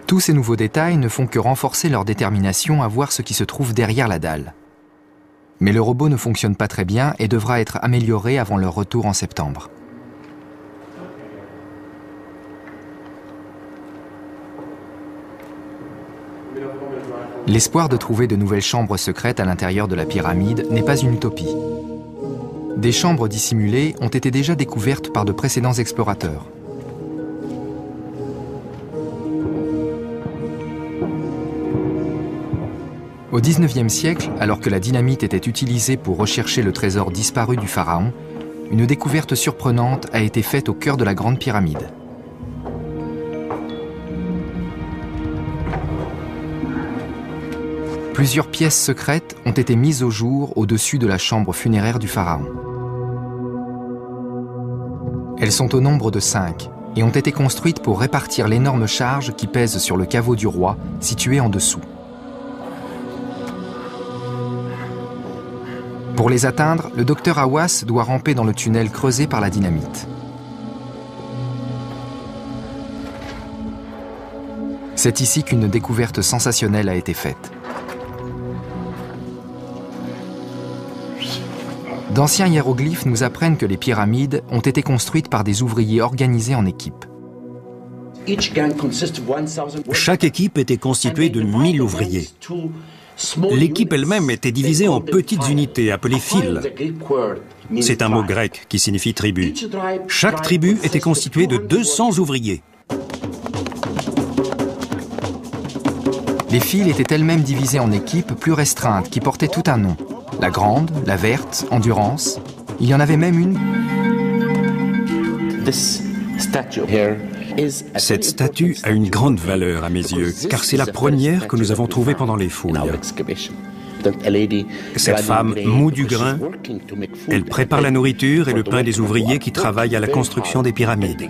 Tous ces nouveaux détails ne font que renforcer leur détermination à voir ce qui se trouve derrière la dalle. Mais le robot ne fonctionne pas très bien et devra être amélioré avant leur retour en septembre. L'espoir de trouver de nouvelles chambres secrètes à l'intérieur de la pyramide n'est pas une utopie. Des chambres dissimulées ont été déjà découvertes par de précédents explorateurs. Au XIXe siècle, alors que la dynamite était utilisée pour rechercher le trésor disparu du pharaon, une découverte surprenante a été faite au cœur de la Grande Pyramide. Plusieurs pièces secrètes ont été mises au jour au-dessus de la chambre funéraire du pharaon. Elles sont au nombre de 5 et ont été construites pour répartir l'énorme charge qui pèse sur le caveau du roi, situé en dessous. Pour les atteindre, le docteur Hawass doit ramper dans le tunnel creusé par la dynamite. C'est ici qu'une découverte sensationnelle a été faite. D'anciens hiéroglyphes nous apprennent que les pyramides ont été construites par des ouvriers organisés en équipes. Chaque équipe était constituée de 1000 ouvriers. L'équipe elle-même était divisée en petites unités appelées files. C'est un mot grec qui signifie tribu. Chaque tribu était constituée de 200 ouvriers. Les files étaient elles-mêmes divisées en équipes plus restreintes qui portaient tout un nom. La grande, la verte, endurance. Il y en avait même une. Cette statue a une grande valeur à mes yeux, car c'est la première que nous avons trouvée pendant les fouilles. Cette femme moud du grain, elle prépare la nourriture et le pain des ouvriers qui travaillent à la construction des pyramides.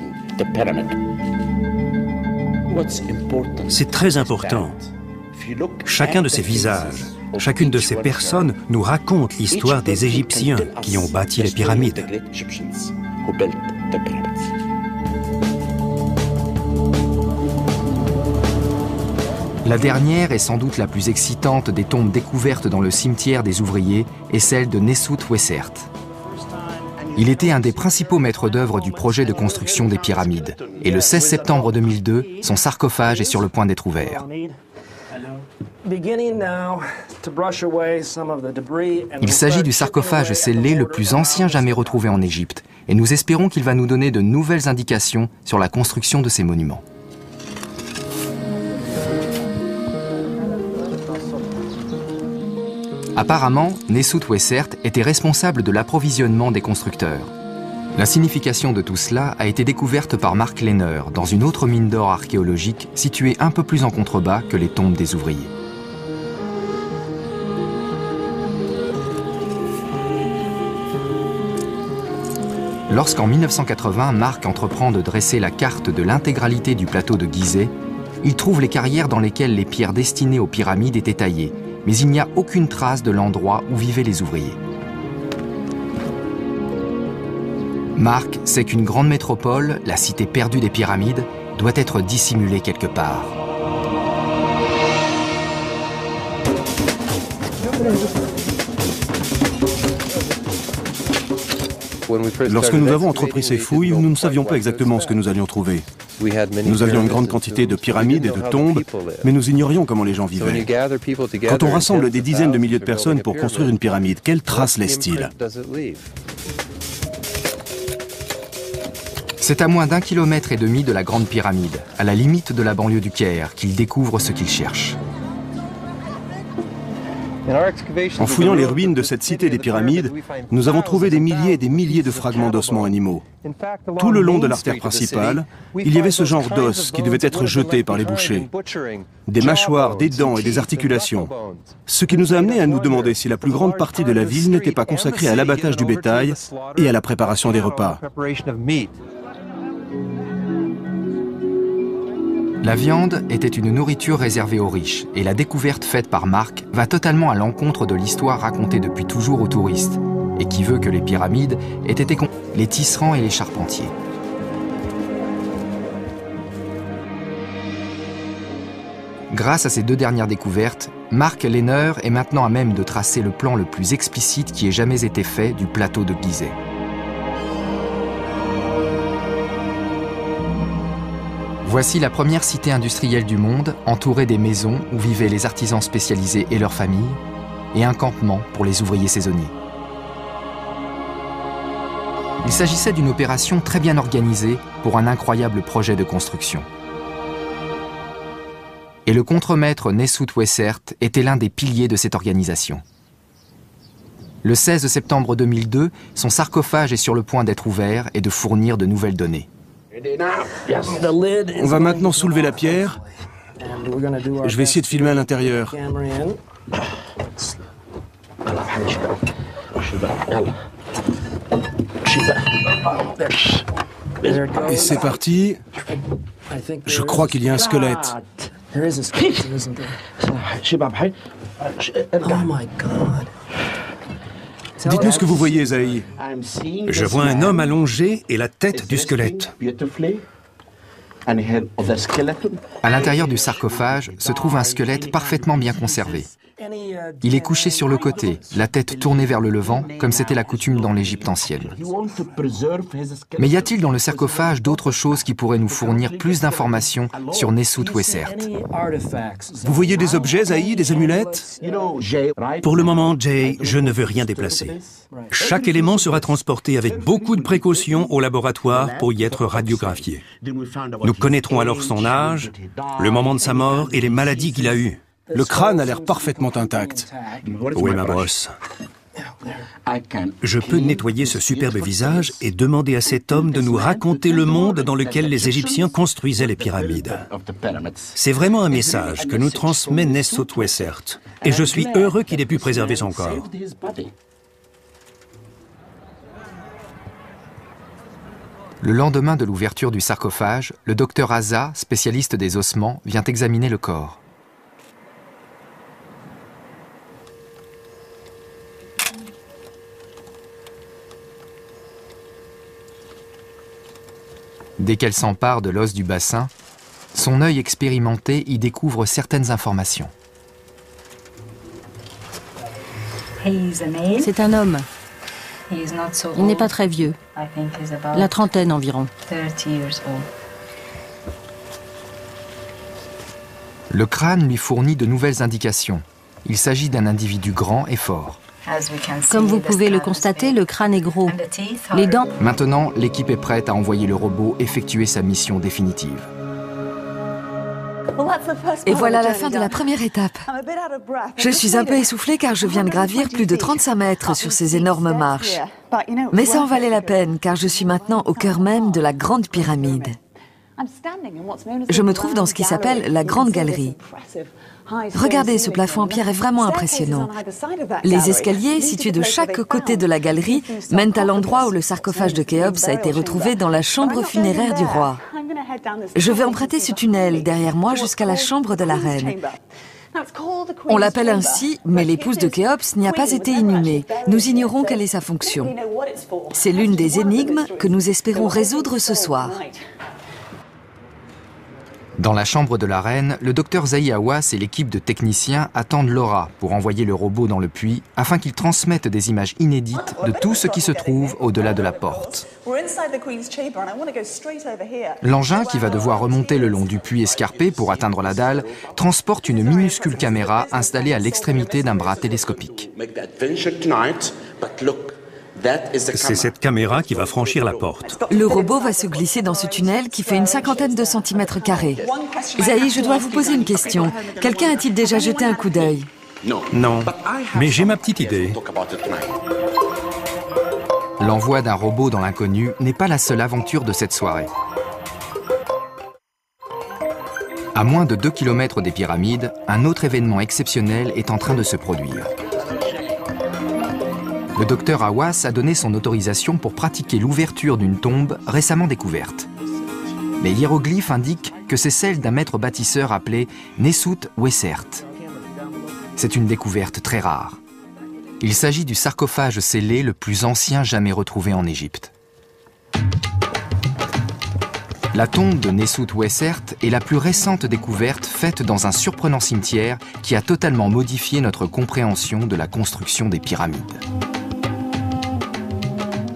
C'est très important. Chacun de ces visages, chacune de ces personnes nous raconte l'histoire des Égyptiens qui ont bâti les pyramides. La dernière et sans doute la plus excitante des tombes découvertes dans le cimetière des ouvriers est celle de Nesut Wessert. Il était un des principaux maîtres d'œuvre du projet de construction des pyramides. Et le 16 septembre 2002, son sarcophage est sur le point d'être ouvert. Il s'agit du sarcophage scellé le plus ancien jamais retrouvé en Égypte, et nous espérons qu'il va nous donner de nouvelles indications sur la construction de ces monuments. Apparemment, Nesut-Wessert était responsable de l'approvisionnement des constructeurs. La signification de tout cela a été découverte par Mark Lehner dans une autre mine d'or archéologique située un peu plus en contrebas que les tombes des ouvriers. Lorsqu'en 1980, Mark entreprend de dresser la carte de l'intégralité du plateau de Gizeh, il trouve les carrières dans lesquelles les pierres destinées aux pyramides étaient taillées, mais il n'y a aucune trace de l'endroit où vivaient les ouvriers. Mark sait qu'une grande métropole, la cité perdue des pyramides, doit être dissimulée quelque part. Lorsque nous avons entrepris ces fouilles, nous ne savions pas exactement ce que nous allions trouver. Nous avions une grande quantité de pyramides et de tombes, mais nous ignorions comment les gens vivaient. Quand on rassemble des dizaines de milliers de personnes pour construire une pyramide, quelles traces laisse-t-il? C'est à moins d'1,5 km de la Grande Pyramide, à la limite de la banlieue du Caire, qu'il découvre ce qu'il cherche. En fouillant les ruines de cette cité des pyramides, nous avons trouvé des milliers et des milliers de fragments d'ossements animaux. Tout le long de l'artère principale, il y avait ce genre d'os qui devait être jeté par les bouchers. Des mâchoires, des dents et des articulations. Ce qui nous a amené à nous demander si la plus grande partie de la ville n'était pas consacrée à l'abattage du bétail et à la préparation des repas. La viande était une nourriture réservée aux riches, et la découverte faite par Mark va totalement à l'encontre de l'histoire racontée depuis toujours aux touristes, et qui veut que les pyramides aient été les tisserands et les charpentiers. Grâce à ces deux dernières découvertes, Mark Lehner est maintenant à même de tracer le plan le plus explicite qui ait jamais été fait du plateau de Gizeh. Voici la première cité industrielle du monde, entourée des maisons où vivaient les artisans spécialisés et leurs familles, et un campement pour les ouvriers saisonniers. Il s'agissait d'une opération très bien organisée pour un incroyable projet de construction. Et le contremaître Nesut-Wessert était l'un des piliers de cette organisation. Le 16 septembre 2002, son sarcophage est sur le point d'être ouvert et de fournir de nouvelles données. On va maintenant soulever la pierre. Je vais essayer de filmer à l'intérieur. Et c'est parti. Je crois qu'il y a un squelette. Dites-nous ce que vous voyez, Zahi. Je vois un homme allongé et la tête du squelette. À l'intérieur du sarcophage se trouve un squelette parfaitement bien conservé. Il est couché sur le côté, la tête tournée vers le levant, comme c'était la coutume dans l'Égypte ancienne. Mais y a-t-il dans le sarcophage d'autres choses qui pourraient nous fournir plus d'informations sur Nesut-Wessert? Vous voyez des objets, Zahi, des amulettes? Pour le moment, Jay, je ne veux rien déplacer. Chaque élément sera transporté avec beaucoup de précautions au laboratoire pour y être radiographié. Nous connaîtrons alors son âge, le moment de sa mort et les maladies qu'il a eues. Le crâne a l'air parfaitement intact. Où est ma brosse? Je peux nettoyer ce superbe visage et demander à cet homme de nous raconter le monde dans lequel les Égyptiens construisaient les pyramides. C'est vraiment un message que nous transmet Nesut-Wessert, et je suis heureux qu'il ait pu préserver son corps. Le lendemain de l'ouverture du sarcophage, le docteur Haza, spécialiste des ossements, vient examiner le corps. Dès qu'elle s'empare de l'os du bassin, son œil expérimenté y découvre certaines informations. C'est un homme. Il n'est pas très vieux. La trentaine environ. Le crâne lui fournit de nouvelles indications. Il s'agit d'un individu grand et fort. Comme vous pouvez le constater, le crâne est gros. Les dents... Maintenant, l'équipe est prête à envoyer le robot effectuer sa mission définitive. Et voilà la fin de la première étape. Je suis un peu essoufflée car je viens de gravir plus de 35 mètres sur ces énormes marches. Mais ça en valait la peine car je suis maintenant au cœur même de la Grande Pyramide. Je me trouve dans ce qui s'appelle la Grande Galerie. Regardez, ce plafond en pierre est vraiment impressionnant. Les escaliers, situés de chaque côté de la galerie, mènent à l'endroit où le sarcophage de Khéops a été retrouvé dans la chambre funéraire du roi. Je vais emprunter ce tunnel derrière moi jusqu'à la chambre de la reine. On l'appelle ainsi, mais l'épouse de Khéops n'y a pas été inhumée. Nous ignorons quelle est sa fonction. C'est l'une des énigmes que nous espérons résoudre ce soir. Dans la chambre de la reine, le docteur Zahi Hawass et l'équipe de techniciens attendent Laura pour envoyer le robot dans le puits afin qu'il transmette des images inédites de tout ce qui se trouve au-delà de la porte. L'engin, qui va devoir remonter le long du puits escarpé pour atteindre la dalle, transporte une minuscule caméra installée à l'extrémité d'un bras télescopique. C'est cette caméra qui va franchir la porte. Le robot va se glisser dans ce tunnel qui fait une 50aine de centimètres carrés. Zahi, je dois vous poser une question. Quelqu'un a-t-il déjà jeté un coup d'œil? Non, mais j'ai ma petite idée. L'envoi d'un robot dans l'inconnu n'est pas la seule aventure de cette soirée. À moins de 2 km des pyramides, un autre événement exceptionnel est en train de se produire. Le docteur Hawass a donné son autorisation pour pratiquer l'ouverture d'une tombe récemment découverte. Les hiéroglyphes indiquent que c'est celle d'un maître bâtisseur appelé Nesut Wessert. C'est une découverte très rare. Il s'agit du sarcophage scellé le plus ancien jamais retrouvé en Égypte. La tombe de Nesut Wessert est la plus récente découverte faite dans un surprenant cimetière qui a totalement modifié notre compréhension de la construction des pyramides.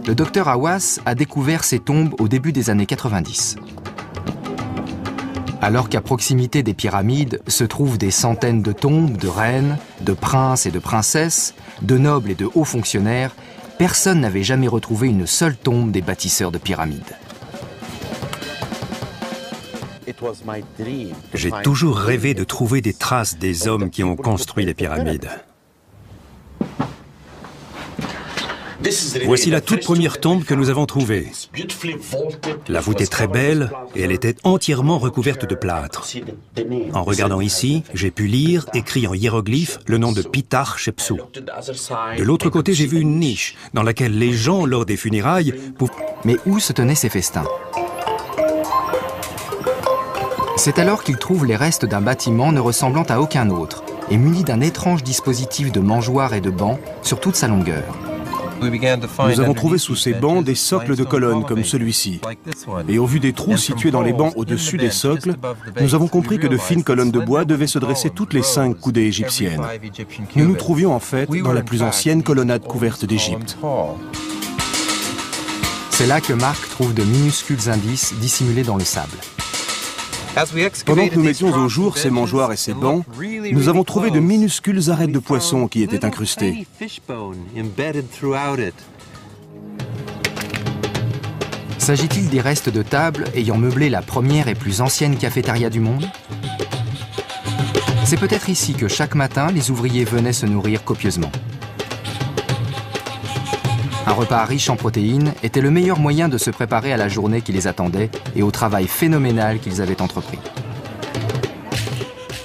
Le docteur Hawass a découvert ces tombes au début des années 90. Alors qu'à proximité des pyramides se trouvent des centaines de tombes de reines, de princes et de princesses, de nobles et de hauts fonctionnaires, personne n'avait jamais retrouvé une seule tombe des bâtisseurs de pyramides. J'ai toujours rêvé de trouver des traces des hommes qui ont construit les pyramides. Voici la toute première tombe que nous avons trouvée. La voûte est très belle et elle était entièrement recouverte de plâtre. En regardant ici, j'ai pu lire, écrit en hiéroglyphes, le nom de Pitar Shepsou. De l'autre côté, j'ai vu une niche dans laquelle les gens, lors des funérailles, pouvaient... Mais où se tenaient ces festins? C'est alors qu'ils trouvent les restes d'un bâtiment ne ressemblant à aucun autre et muni d'un étrange dispositif de mangeoires et de bancs sur toute sa longueur. Nous avons trouvé sous ces bancs des socles de colonnes comme celui-ci. Et au vu des trous situés dans les bancs au-dessus des socles, nous avons compris que de fines colonnes de bois devaient se dresser toutes les 5 coudées égyptiennes. Nous nous trouvions en fait dans la plus ancienne colonnade couverte d'Égypte. C'est là que Marc trouve de minuscules indices dissimulés dans le sable. Pendant que nous mettions au jour ces mangeoires et ces bancs, nous avons trouvé de minuscules arêtes de poissons qui étaient incrustées. S'agit-il des restes de tables ayant meublé la première et plus ancienne cafétéria du monde? C'est peut-être ici que chaque matin, les ouvriers venaient se nourrir copieusement. Un repas riche en protéines était le meilleur moyen de se préparer à la journée qui les attendait et au travail phénoménal qu'ils avaient entrepris.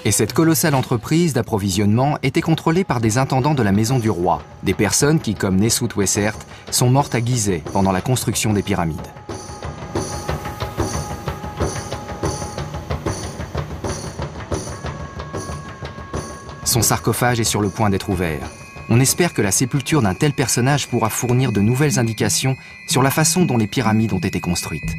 Et cette colossale entreprise d'approvisionnement était contrôlée par des intendants de la maison du roi, des personnes qui, comme Nesut Wessert, sont mortes à Gizeh pendant la construction des pyramides. Son sarcophage est sur le point d'être ouvert. On espère que la sépulture d'un tel personnage pourra fournir de nouvelles indications sur la façon dont les pyramides ont été construites.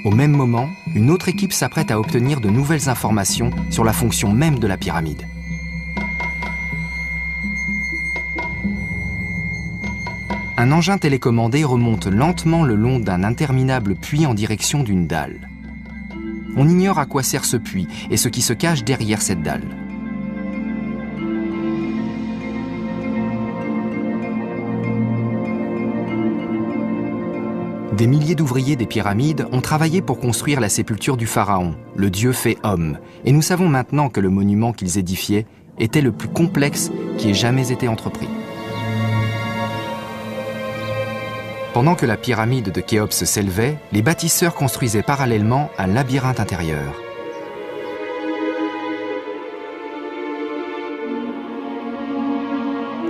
Au même moment, une autre équipe s'apprête à obtenir de nouvelles informations sur la fonction même de la pyramide. Un engin télécommandé remonte lentement le long d'un interminable puits en direction d'une dalle. On ignore à quoi sert ce puits et ce qui se cache derrière cette dalle. Des milliers d'ouvriers des pyramides ont travaillé pour construire la sépulture du pharaon, le dieu fait homme, et nous savons maintenant que le monument qu'ils édifiaient était le plus complexe qui ait jamais été entrepris. Pendant que la pyramide de Khéops s'élevait, les bâtisseurs construisaient parallèlement un labyrinthe intérieur.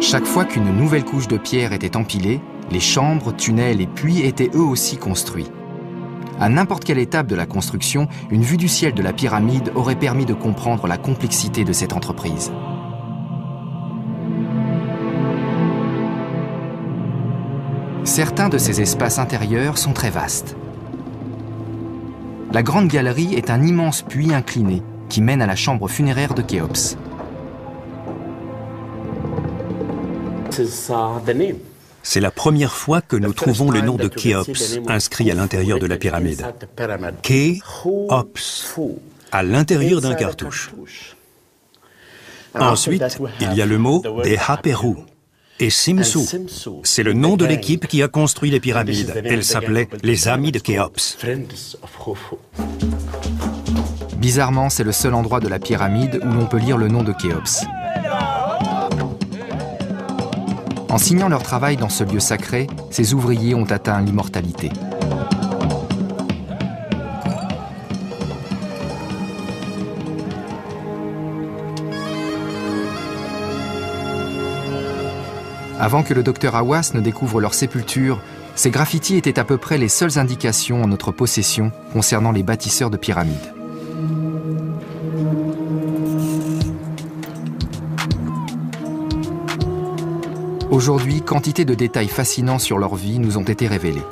Chaque fois qu'une nouvelle couche de pierre était empilée, les chambres, tunnels et puits étaient eux aussi construits. À n'importe quelle étape de la construction, une vue du ciel de la pyramide aurait permis de comprendre la complexité de cette entreprise. Certains de ces espaces intérieurs sont très vastes. La Grande Galerie est un immense puits incliné qui mène à la chambre funéraire de Khéops. C'est la première fois que nous trouvons le nom de Khéops inscrit à l'intérieur de la pyramide. Khéops, à l'intérieur d'un cartouche. Ensuite, il y a le mot Dhehaperu et Simsu. C'est le nom de l'équipe qui a construit les pyramides. Elle s'appelait les Amis de Khéops. Bizarrement, c'est le seul endroit de la pyramide où l'on peut lire le nom de Khéops. En signant leur travail dans ce lieu sacré, ces ouvriers ont atteint l'immortalité. Avant que le docteur Hawass ne découvre leur sépulture, ces graffitis étaient à peu près les seules indications en notre possession concernant les bâtisseurs de pyramides. Aujourd'hui, quantité de détails fascinants sur leur vie nous ont été révélés.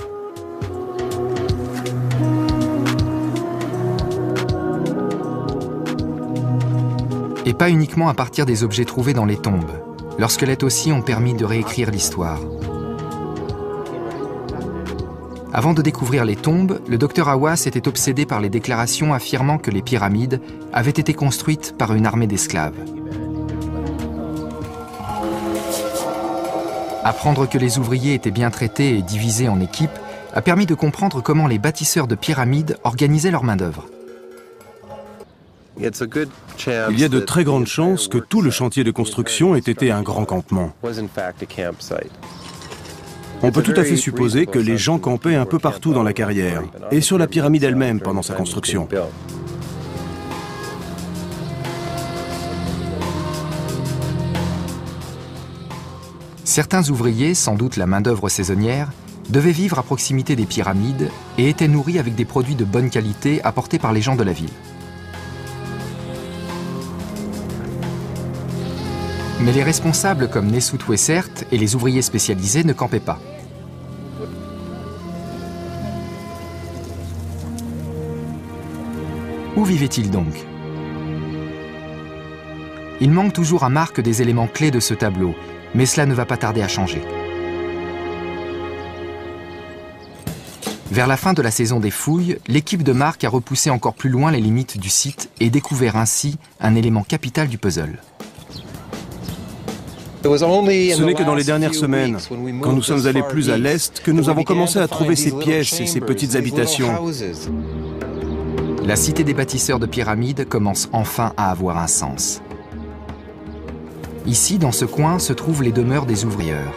Et pas uniquement à partir des objets trouvés dans les tombes. Leurs squelettes aussi ont permis de réécrire l'histoire. Avant de découvrir les tombes, le docteur Hawass était obsédé par les déclarations affirmant que les pyramides avaient été construites par une armée d'esclaves. Apprendre que les ouvriers étaient bien traités et divisés en équipes a permis de comprendre comment les bâtisseurs de pyramides organisaient leur main-d'œuvre. Il y a de très grandes chances que tout le chantier de construction ait été un grand campement. On peut tout à fait supposer que les gens campaient un peu partout dans la carrière et sur la pyramide elle-même pendant sa construction. Certains ouvriers, sans doute la main-d'œuvre saisonnière, devaient vivre à proximité des pyramides et étaient nourris avec des produits de bonne qualité apportés par les gens de la ville. Mais les responsables comme Nesut Wessert et les ouvriers spécialisés ne campaient pas. Où vivaient-ils donc? Il manque toujours à Marc des éléments clés de ce tableau, mais cela ne va pas tarder à changer. Vers la fin de la saison des fouilles, l'équipe de Marc a repoussé encore plus loin les limites du site et découvert ainsi un élément capital du puzzle. Ce n'est que dans les dernières semaines, quand nous sommes allés plus à l'est, que nous avons commencé à trouver ces pièces et ces petites habitations. La cité des bâtisseurs de pyramides commence enfin à avoir un sens. Ici, dans ce coin, se trouvent les demeures des ouvrières.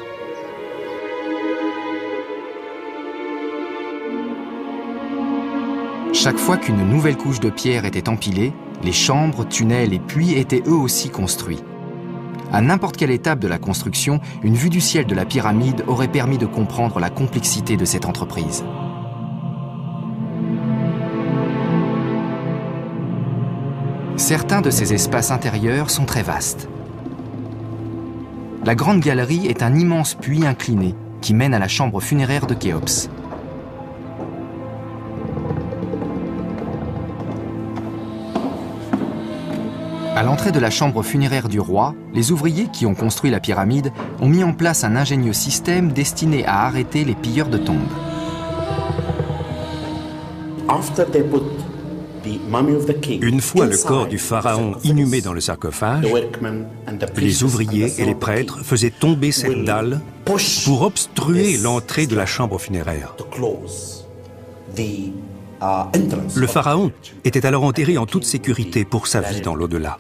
Chaque fois qu'une nouvelle couche de pierre était empilée, les chambres, tunnels et puits étaient eux aussi construits. À n'importe quelle étape de la construction, une vue du ciel de la pyramide aurait permis de comprendre la complexité de cette entreprise. Certains de ces espaces intérieurs sont très vastes. La Grande Galerie est un immense puits incliné qui mène à la chambre funéraire de Khéops. À l'entrée de la chambre funéraire du roi, les ouvriers qui ont construit la pyramide ont mis en place un ingénieux système destiné à arrêter les pilleurs de tombes. Une fois le corps du pharaon inhumé dans le sarcophage, les ouvriers et les prêtres faisaient tomber cette dalle pour obstruer l'entrée de la chambre funéraire. Le pharaon était alors enterré en toute sécurité pour sa vie dans l'au-delà.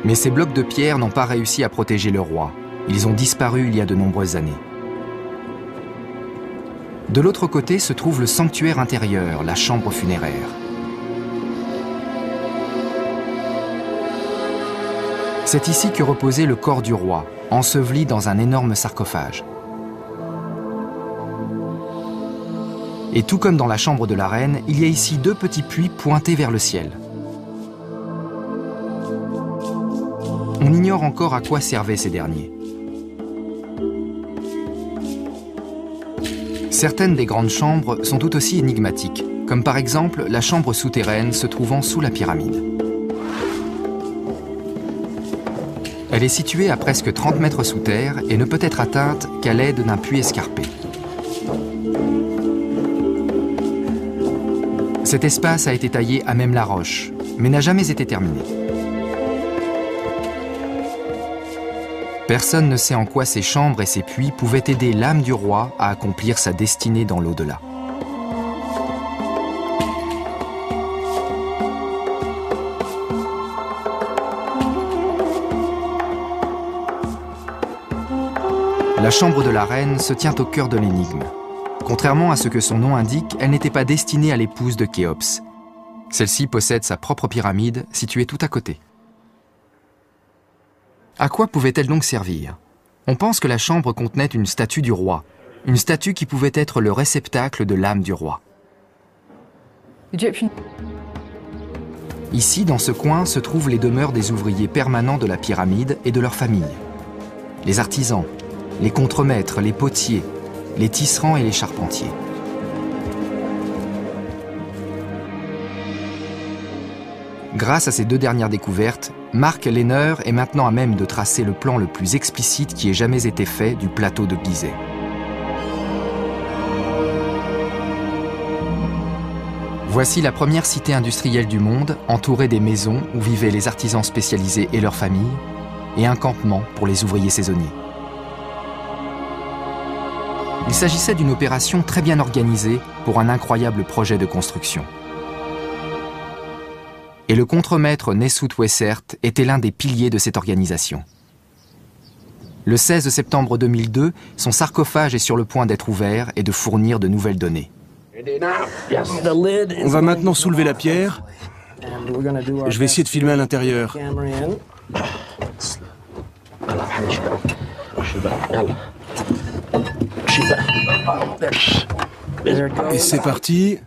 Mais ces blocs de pierre n'ont pas réussi à protéger le roi. Ils ont disparu il y a de nombreuses années. De l'autre côté se trouve le sanctuaire intérieur, la chambre funéraire. C'est ici que reposait le corps du roi, enseveli dans un énorme sarcophage. Et tout comme dans la chambre de la reine, il y a ici deux petits puits pointés vers le ciel. On ignore encore à quoi servaient ces derniers. Certaines des grandes chambres sont tout aussi énigmatiques, comme par exemple la chambre souterraine se trouvant sous la pyramide. Elle est située à presque 30 mètres sous terre et ne peut être atteinte qu'à l'aide d'un puits escarpé. Cet espace a été taillé à même la roche, mais n'a jamais été terminé. Personne ne sait en quoi ces chambres et ces puits pouvaient aider l'âme du roi à accomplir sa destinée dans l'au-delà. La chambre de la reine se tient au cœur de l'énigme. Contrairement à ce que son nom indique, elle n'était pas destinée à l'épouse de Khéops. Celle-ci possède sa propre pyramide, située tout à côté. À quoi pouvait-elle donc servir? On pense que la chambre contenait une statue du roi, une statue qui pouvait être le réceptacle de l'âme du roi. Ici, dans ce coin, se trouvent les demeures des ouvriers permanents de la pyramide et de leurs familles. Les artisans, les contremaîtres, les potiers, les tisserands et les charpentiers. Grâce à ces deux dernières découvertes, Mark Lehner est maintenant à même de tracer le plan le plus explicite qui ait jamais été fait du plateau de Gizeh. Voici la première cité industrielle du monde, entourée des maisons où vivaient les artisans spécialisés et leurs familles, et un campement pour les ouvriers saisonniers. Il s'agissait d'une opération très bien organisée pour un incroyable projet de construction. Et le contremaître Nesut Wessert était l'un des piliers de cette organisation. Le 16 septembre 2002, son sarcophage est sur le point d'être ouvert et de fournir de nouvelles données. On va maintenant soulever la pierre. Je vais essayer de filmer à l'intérieur. Et c'est parti.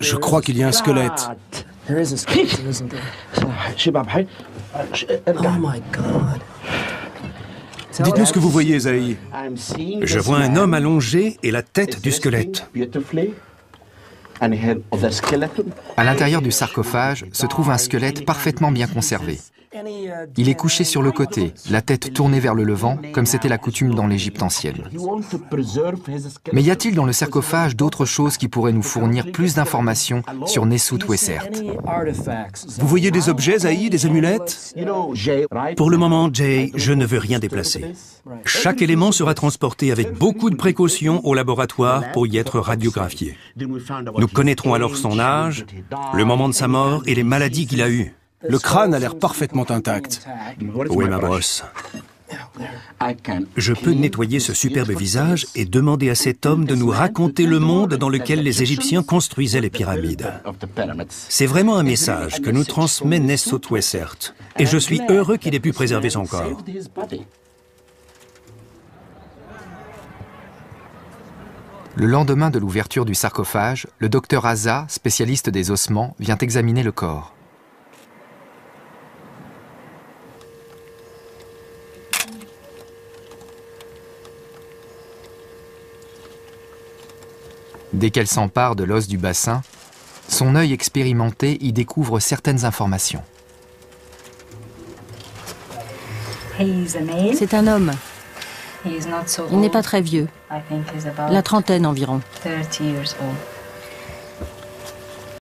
Je crois qu'il y a un squelette. Dites-nous ce que vous voyez, Zahi. Je vois un homme allongé et la tête du squelette. À l'intérieur du sarcophage se trouve un squelette parfaitement bien conservé. Il est couché sur le côté, la tête tournée vers le levant, comme c'était la coutume dans l'Égypte ancienne. Mais y a-t-il dans le sarcophage d'autres choses qui pourraient nous fournir plus d'informations sur Nesut Wessert? Vous voyez des objets, Zahi, des amulettes? Pour le moment, Jay, je ne veux rien déplacer. Chaque élément sera transporté avec beaucoup de précautions au laboratoire pour y être radiographié. Nous connaîtrons alors son âge, le moment de sa mort et les maladies qu'il a eues. Le crâne a l'air parfaitement intact. Où est ma brosse? Je peux nettoyer ce superbe visage et demander à cet homme de nous raconter le monde dans lequel les Égyptiens construisaient les pyramides. C'est vraiment un message que nous transmet Nesut Wessert. Et je suis heureux qu'il ait pu préserver son corps. Le lendemain de l'ouverture du sarcophage, le docteur Aza, spécialiste des ossements, vient examiner le corps. Dès qu'elle s'empare de l'os du bassin, son œil expérimenté y découvre certaines informations. C'est un homme. Il n'est pas très vieux, la trentaine environ.